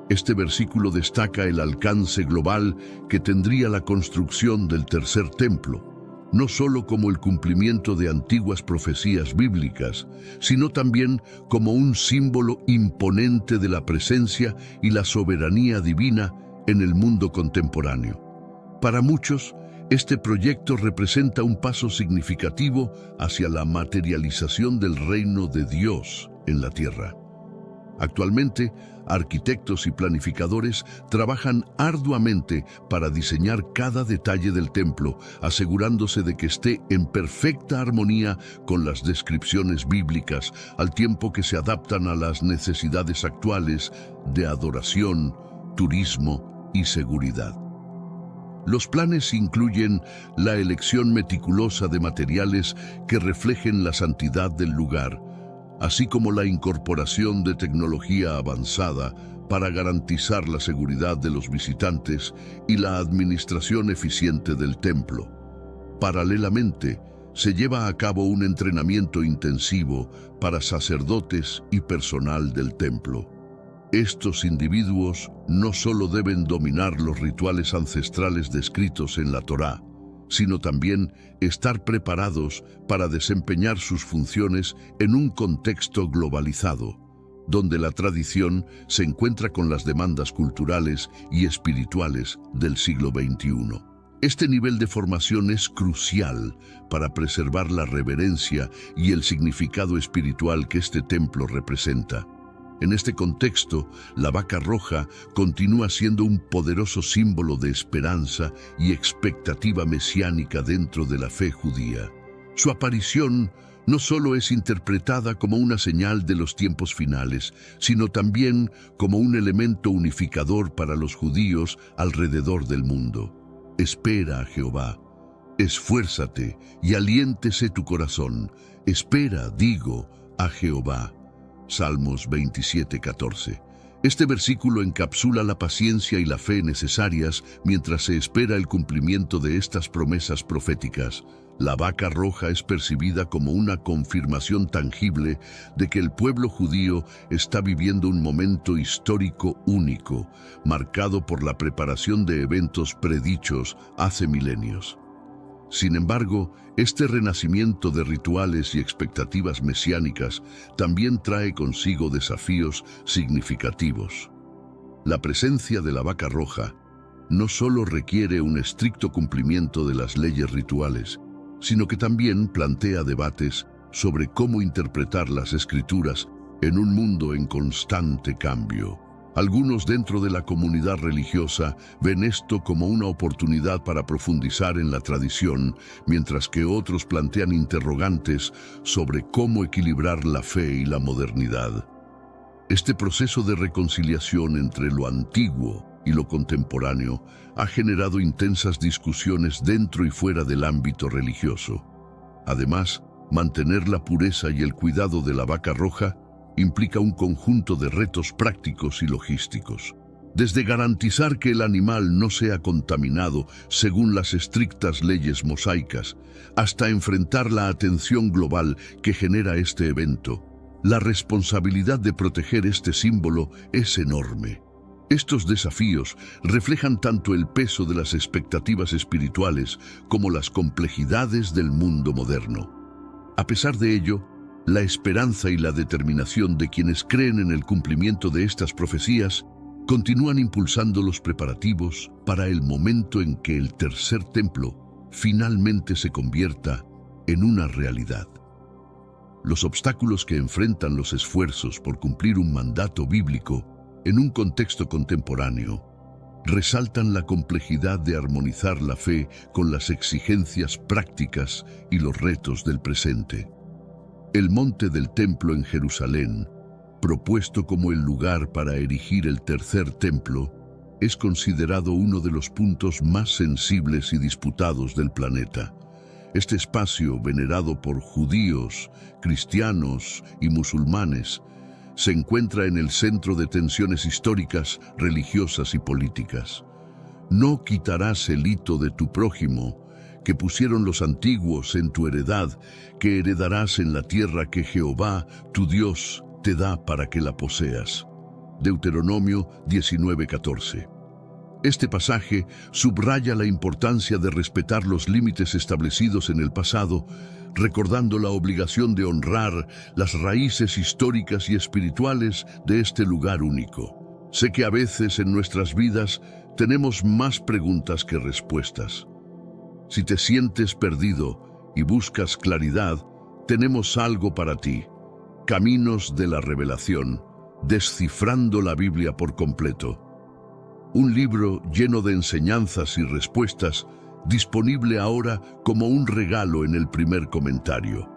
Este versículo destaca el alcance global que tendría la construcción del tercer templo, no solo como el cumplimiento de antiguas profecías bíblicas, sino también como un símbolo imponente de la presencia y la soberanía divina en el mundo contemporáneo. Para muchos, este proyecto representa un paso significativo hacia la materialización del reino de Dios en la tierra. Actualmente, arquitectos y planificadores trabajan arduamente para diseñar cada detalle del templo, asegurándose de que esté en perfecta armonía con las descripciones bíblicas, al tiempo que se adaptan a las necesidades actuales de adoración, turismo y seguridad. Los planes incluyen la elección meticulosa de materiales que reflejen la santidad del lugar, así como la incorporación de tecnología avanzada para garantizar la seguridad de los visitantes y la administración eficiente del templo. Paralelamente, se lleva a cabo un entrenamiento intensivo para sacerdotes y personal del templo. Estos individuos no solo deben dominar los rituales ancestrales descritos en la Torá, sino también estar preparados para desempeñar sus funciones en un contexto globalizado, donde la tradición se encuentra con las demandas culturales y espirituales del siglo XXI. Este nivel de formación es crucial para preservar la reverencia y el significado espiritual que este templo representa. En este contexto, la vaca roja continúa siendo un poderoso símbolo de esperanza y expectativa mesiánica dentro de la fe judía. Su aparición no solo es interpretada como una señal de los tiempos finales, sino también como un elemento unificador para los judíos alrededor del mundo. Espera a Jehová, esfuérzate y aliéntese tu corazón. Espera, digo, a Jehová. Salmos 27:14. Este versículo encapsula la paciencia y la fe necesarias mientras se espera el cumplimiento de estas promesas proféticas. La vaca roja es percibida como una confirmación tangible de que el pueblo judío está viviendo un momento histórico único, marcado por la preparación de eventos predichos hace milenios. Sin embargo, este renacimiento de rituales y expectativas mesiánicas también trae consigo desafíos significativos. La presencia de la vaca roja no solo requiere un estricto cumplimiento de las leyes rituales, sino que también plantea debates sobre cómo interpretar las escrituras en un mundo en constante cambio. Algunos dentro de la comunidad religiosa ven esto como una oportunidad para profundizar en la tradición, mientras que otros plantean interrogantes sobre cómo equilibrar la fe y la modernidad. Este proceso de reconciliación entre lo antiguo y lo contemporáneo ha generado intensas discusiones dentro y fuera del ámbito religioso. Además, mantener la pureza y el cuidado de la vaca roja implica un conjunto de retos prácticos y logísticos. Desde garantizar que el animal no sea contaminado según las estrictas leyes mosaicas, hasta enfrentar la atención global que genera este evento, la responsabilidad de proteger este símbolo es enorme. Estos desafíos reflejan tanto el peso de las expectativas espirituales como las complejidades del mundo moderno. A pesar de ello, la esperanza y la determinación de quienes creen en el cumplimiento de estas profecías continúan impulsando los preparativos para el momento en que el tercer templo finalmente se convierta en una realidad. Los obstáculos que enfrentan los esfuerzos por cumplir un mandato bíblico en un contexto contemporáneo resaltan la complejidad de armonizar la fe con las exigencias prácticas y los retos del presente. El monte del templo en Jerusalén, propuesto como el lugar para erigir el tercer templo, es considerado uno de los puntos más sensibles y disputados del planeta. Este espacio, venerado por judíos, cristianos y musulmanes, se encuentra en el centro de tensiones históricas, religiosas y políticas. No quitarás el hito de tu prójimo, que pusieron los antiguos en tu heredad, que heredarás en la tierra que Jehová, tu Dios, te da para que la poseas. Deuteronomio 19:14. Este pasaje subraya la importancia de respetar los límites establecidos en el pasado, recordando la obligación de honrar las raíces históricas y espirituales de este lugar único. Sé que a veces en nuestras vidas tenemos más preguntas que respuestas. Si te sientes perdido y buscas claridad, tenemos algo para ti. Caminos de la Revelación, descifrando la Biblia por completo. Un libro lleno de enseñanzas y respuestas, disponible ahora como un regalo en el primer comentario.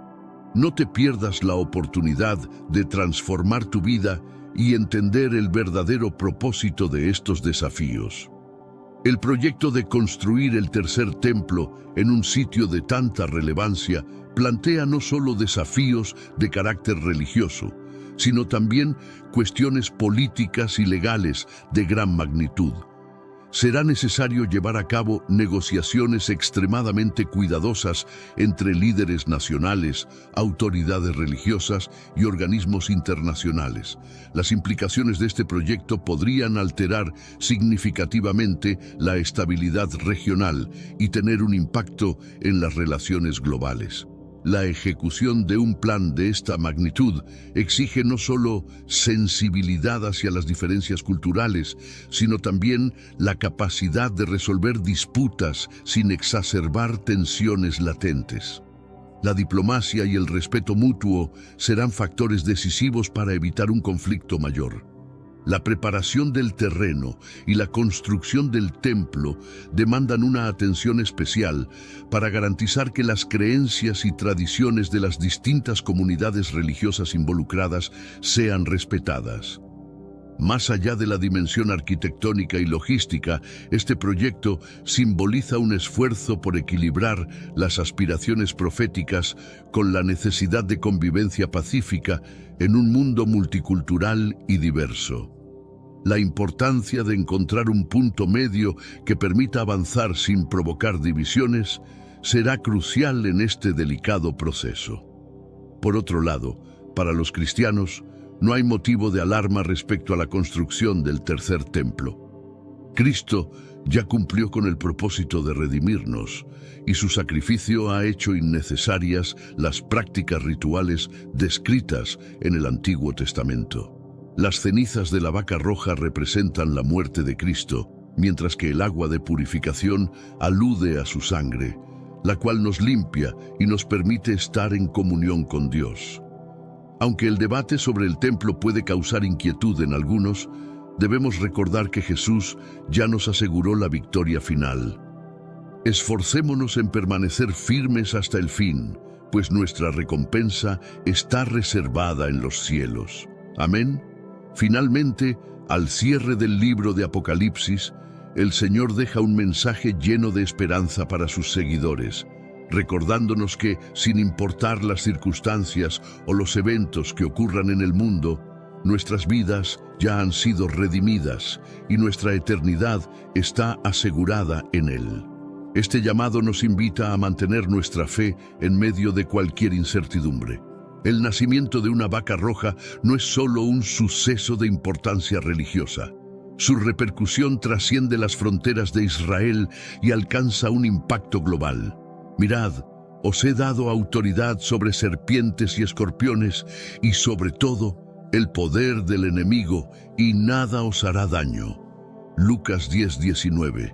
No te pierdas la oportunidad de transformar tu vida y entender el verdadero propósito de estos desafíos. El proyecto de construir el tercer templo en un sitio de tanta relevancia plantea no solo desafíos de carácter religioso, sino también cuestiones políticas y legales de gran magnitud. Será necesario llevar a cabo negociaciones extremadamente cuidadosas entre líderes nacionales, autoridades religiosas y organismos internacionales. Las implicaciones de este proyecto podrían alterar significativamente la estabilidad regional y tener un impacto en las relaciones globales. La ejecución de un plan de esta magnitud exige no solo sensibilidad hacia las diferencias culturales, sino también la capacidad de resolver disputas sin exacerbar tensiones latentes. La diplomacia y el respeto mutuo serán factores decisivos para evitar un conflicto mayor. La preparación del terreno y la construcción del templo demandan una atención especial para garantizar que las creencias y tradiciones de las distintas comunidades religiosas involucradas sean respetadas. Más allá de la dimensión arquitectónica y logística, este proyecto simboliza un esfuerzo por equilibrar las aspiraciones proféticas con la necesidad de convivencia pacífica en un mundo multicultural y diverso. La importancia de encontrar un punto medio que permita avanzar sin provocar divisiones será crucial en este delicado proceso. Por otro lado, para los cristianos, no hay motivo de alarma respecto a la construcción del tercer templo. Cristo ya cumplió con el propósito de redimirnos, y su sacrificio ha hecho innecesarias las prácticas rituales descritas en el Antiguo Testamento. Las cenizas de la vaca roja representan la muerte de Cristo, mientras que el agua de purificación alude a su sangre, la cual nos limpia y nos permite estar en comunión con Dios. Aunque el debate sobre el templo puede causar inquietud en algunos, debemos recordar que Jesús ya nos aseguró la victoria final. Esforcémonos en permanecer firmes hasta el fin, pues nuestra recompensa está reservada en los cielos. Amén. Finalmente, al cierre del libro de Apocalipsis, el Señor deja un mensaje lleno de esperanza para sus seguidores, recordándonos que, sin importar las circunstancias o los eventos que ocurran en el mundo, nuestras vidas ya han sido redimidas y nuestra eternidad está asegurada en Él. Este llamado nos invita a mantener nuestra fe en medio de cualquier incertidumbre. El nacimiento de una vaca roja no es solo un suceso de importancia religiosa. Su repercusión trasciende las fronteras de Israel y alcanza un impacto global. Mirad, os he dado autoridad sobre serpientes y escorpiones y sobre todo el poder del enemigo, y nada os hará daño. Lucas 10:19.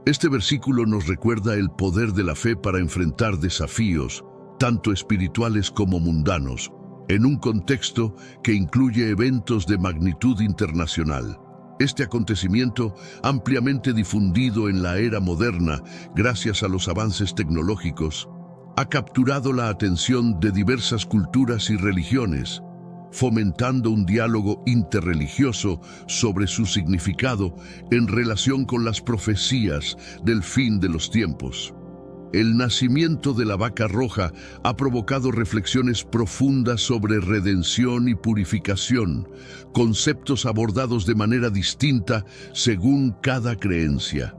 Este versículo nos recuerda el poder de la fe para enfrentar desafíos, tanto espirituales como mundanos, en un contexto que incluye eventos de magnitud internacional. Este acontecimiento, ampliamente difundido en la era moderna gracias a los avances tecnológicos, ha capturado la atención de diversas culturas y religiones, fomentando un diálogo interreligioso sobre su significado en relación con las profecías del fin de los tiempos. El nacimiento de la vaca roja ha provocado reflexiones profundas sobre redención y purificación, conceptos abordados de manera distinta según cada creencia.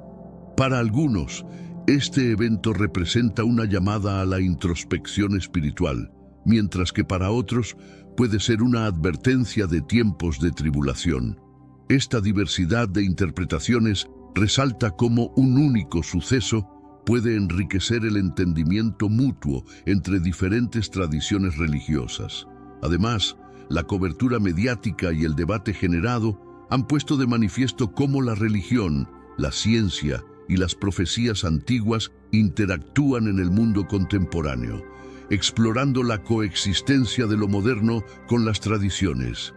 Para algunos, este evento representa una llamada a la introspección espiritual, mientras que para otros puede ser una advertencia de tiempos de tribulación. Esta diversidad de interpretaciones resalta cómo un único suceso puede enriquecer el entendimiento mutuo entre diferentes tradiciones religiosas. Además, la cobertura mediática y el debate generado han puesto de manifiesto cómo la religión, la ciencia y las profecías antiguas interactúan en el mundo contemporáneo, explorando la coexistencia de lo moderno con las tradiciones.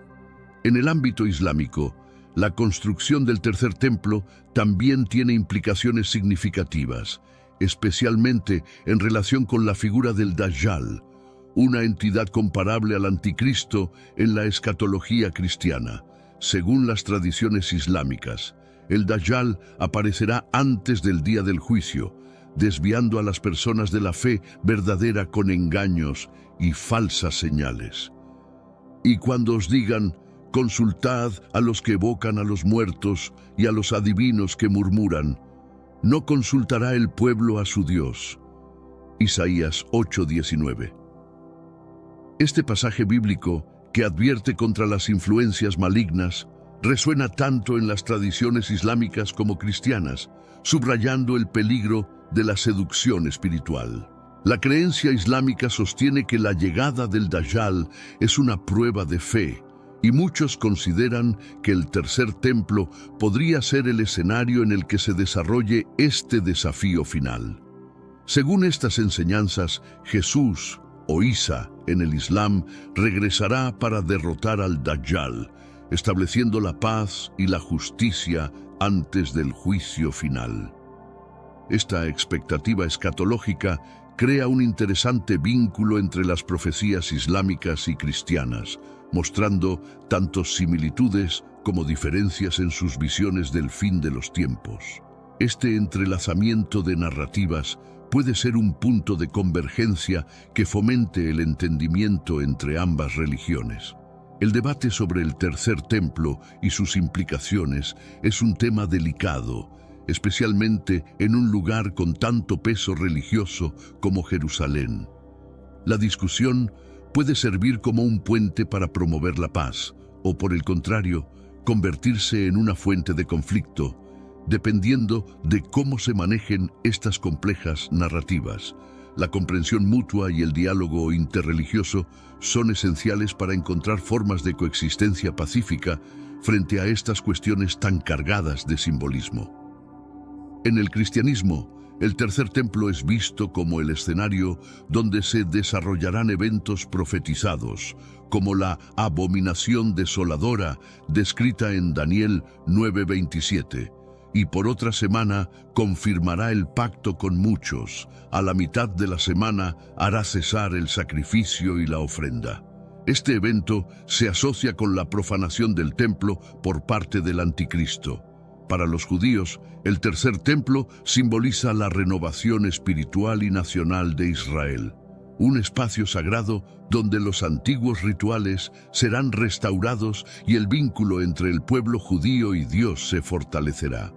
En el ámbito islámico, la construcción del tercer templo también tiene implicaciones significativas, especialmente en relación con la figura del Dajjal, una entidad comparable al anticristo en la escatología cristiana. Según las tradiciones islámicas, el Dajjal aparecerá antes del día del juicio, desviando a las personas de la fe verdadera con engaños y falsas señales. Y cuando os digan, consultad a los que evocan a los muertos y a los adivinos que murmuran, no consultará el pueblo a su Dios. Isaías 8:19. Este pasaje bíblico, que advierte contra las influencias malignas, resuena tanto en las tradiciones islámicas como cristianas, subrayando el peligro de la seducción espiritual. La creencia islámica sostiene que la llegada del Dajjal es una prueba de fe, y muchos consideran que el tercer templo podría ser el escenario en el que se desarrolle este desafío final. Según estas enseñanzas, Jesús, o Isa en el Islam, regresará para derrotar al Dajjal, estableciendo la paz y la justicia antes del juicio final. Esta expectativa escatológica crea un interesante vínculo entre las profecías islámicas y cristianas, mostrando tanto similitudes como diferencias en sus visiones del fin de los tiempos. Este entrelazamiento de narrativas puede ser un punto de convergencia que fomente el entendimiento entre ambas religiones. El debate sobre el tercer templo y sus implicaciones es un tema delicado, especialmente en un lugar con tanto peso religioso como Jerusalén. La discusión puede servir como un puente para promover la paz, o por el contrario, convertirse en una fuente de conflicto, dependiendo de cómo se manejen estas complejas narrativas. La comprensión mutua y el diálogo interreligioso son esenciales para encontrar formas de coexistencia pacífica frente a estas cuestiones tan cargadas de simbolismo. En el cristianismo, el tercer templo es visto como el escenario donde se desarrollarán eventos profetizados, como la abominación desoladora descrita en Daniel 9:27, y por otra semana confirmará el pacto con muchos. A la mitad de la semana hará cesar el sacrificio y la ofrenda. Este evento se asocia con la profanación del templo por parte del anticristo. Para los judíos, el tercer templo simboliza la renovación espiritual y nacional de Israel, un espacio sagrado donde los antiguos rituales serán restaurados y el vínculo entre el pueblo judío y Dios se fortalecerá.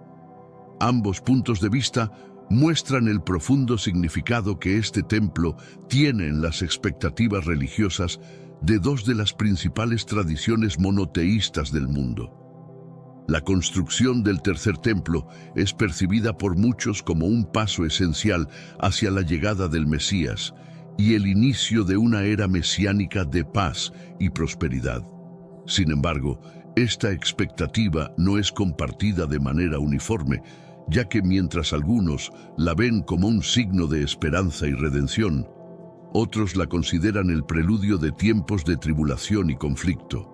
Ambos puntos de vista muestran el profundo significado que este templo tiene en las expectativas religiosas de dos de las principales tradiciones monoteístas del mundo. La construcción del tercer templo es percibida por muchos como un paso esencial hacia la llegada del Mesías y el inicio de una era mesiánica de paz y prosperidad. Sin embargo, esta expectativa no es compartida de manera uniforme, ya que mientras algunos la ven como un signo de esperanza y redención, otros la consideran el preludio de tiempos de tribulación y conflicto.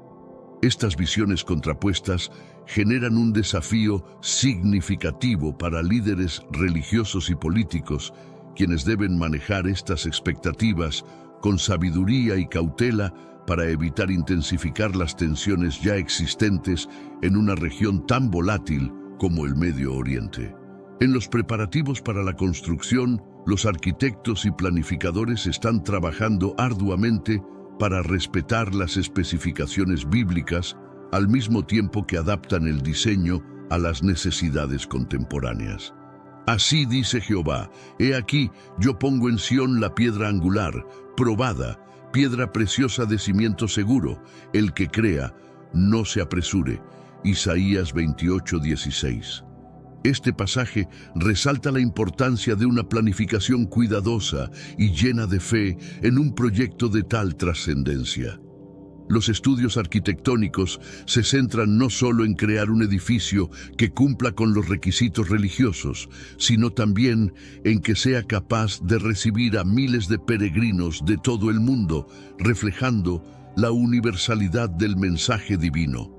Estas visiones contrapuestas generan un desafío significativo para líderes religiosos y políticos, quienes deben manejar estas expectativas con sabiduría y cautela para evitar intensificar las tensiones ya existentes en una región tan volátil como el Medio Oriente. En los preparativos para la construcción, los arquitectos y planificadores están trabajando arduamente para respetar las especificaciones bíblicas, al mismo tiempo que adaptan el diseño a las necesidades contemporáneas. Así dice Jehová: he aquí, yo pongo en Sión la piedra angular, probada, piedra preciosa de cimiento seguro. El que crea, no se apresure. Isaías 28:16. Este pasaje resalta la importancia de una planificación cuidadosa y llena de fe en un proyecto de tal trascendencia. Los estudios arquitectónicos se centran no solo en crear un edificio que cumpla con los requisitos religiosos, sino también en que sea capaz de recibir a miles de peregrinos de todo el mundo, reflejando la universalidad del mensaje divino.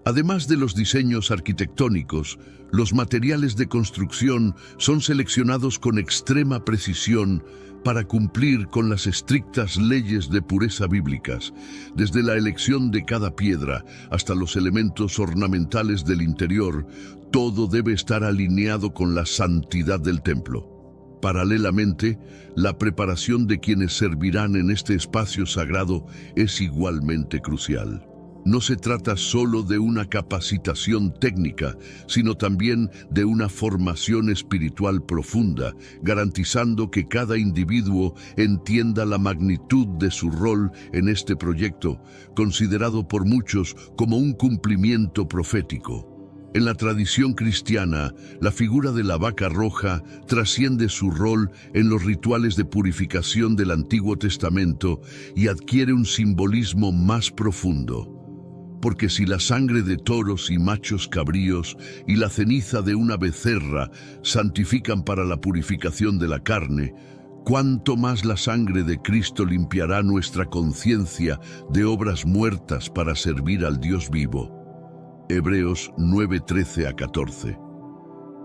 Además de los diseños arquitectónicos, los materiales de construcción son seleccionados con extrema precisión para cumplir con las estrictas leyes de pureza bíblicas, desde la elección de cada piedra hasta los elementos ornamentales del interior. Todo debe estar alineado con la santidad del templo. Paralelamente, la preparación de quienes servirán en este espacio sagrado es igualmente crucial. No se trata solo de una capacitación técnica, sino también de una formación espiritual profunda, garantizando que cada individuo entienda la magnitud de su rol en este proyecto, considerado por muchos como un cumplimiento profético. En la tradición cristiana, la figura de la vaca roja trasciende su rol en los rituales de purificación del Antiguo Testamento y adquiere un simbolismo más profundo. Porque si la sangre de toros y machos cabríos y la ceniza de una becerra santifican para la purificación de la carne, ¿cuánto más la sangre de Cristo limpiará nuestra conciencia de obras muertas para servir al Dios vivo? Hebreos 9:13-14.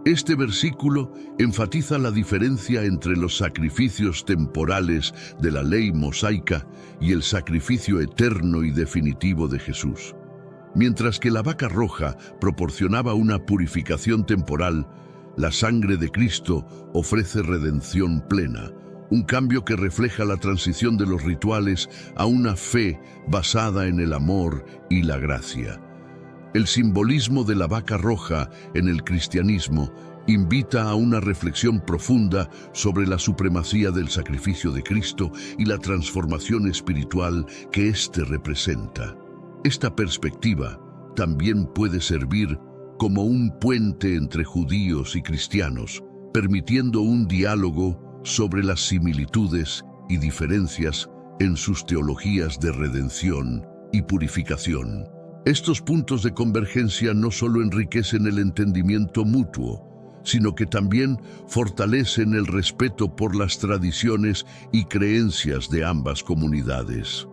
Este versículo enfatiza la diferencia entre los sacrificios temporales de la ley mosaica y el sacrificio eterno y definitivo de Jesús. Mientras que la vaca roja proporcionaba una purificación temporal, la sangre de Cristo ofrece redención plena, un cambio que refleja la transición de los rituales a una fe basada en el amor y la gracia. El simbolismo de la vaca roja en el cristianismo invita a una reflexión profunda sobre la supremacía del sacrificio de Cristo y la transformación espiritual que éste representa. Esta perspectiva también puede servir como un puente entre judíos y cristianos, permitiendo un diálogo sobre las similitudes y diferencias en sus teologías de redención y purificación. Estos puntos de convergencia no solo enriquecen el entendimiento mutuo, sino que también fortalecen el respeto por las tradiciones y creencias de ambas comunidades.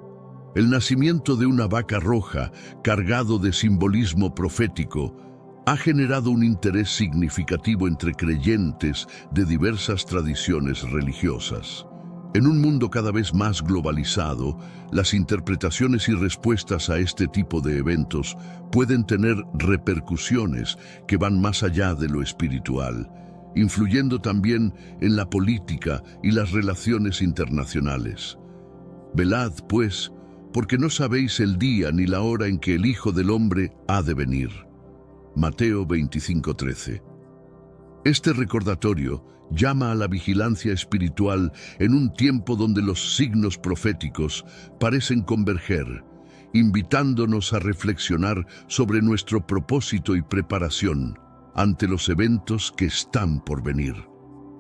El nacimiento de una vaca roja, cargado de simbolismo profético, ha generado un interés significativo entre creyentes de diversas tradiciones religiosas. En un mundo cada vez más globalizado, las interpretaciones y respuestas a este tipo de eventos pueden tener repercusiones que van más allá de lo espiritual, influyendo también en la política y las relaciones internacionales. Velad, pues, porque no sabéis el día ni la hora en que el Hijo del Hombre ha de venir. Mateo 25:13. Este recordatorio llama a la vigilancia espiritual en un tiempo donde los signos proféticos parecen converger, invitándonos a reflexionar sobre nuestro propósito y preparación ante los eventos que están por venir.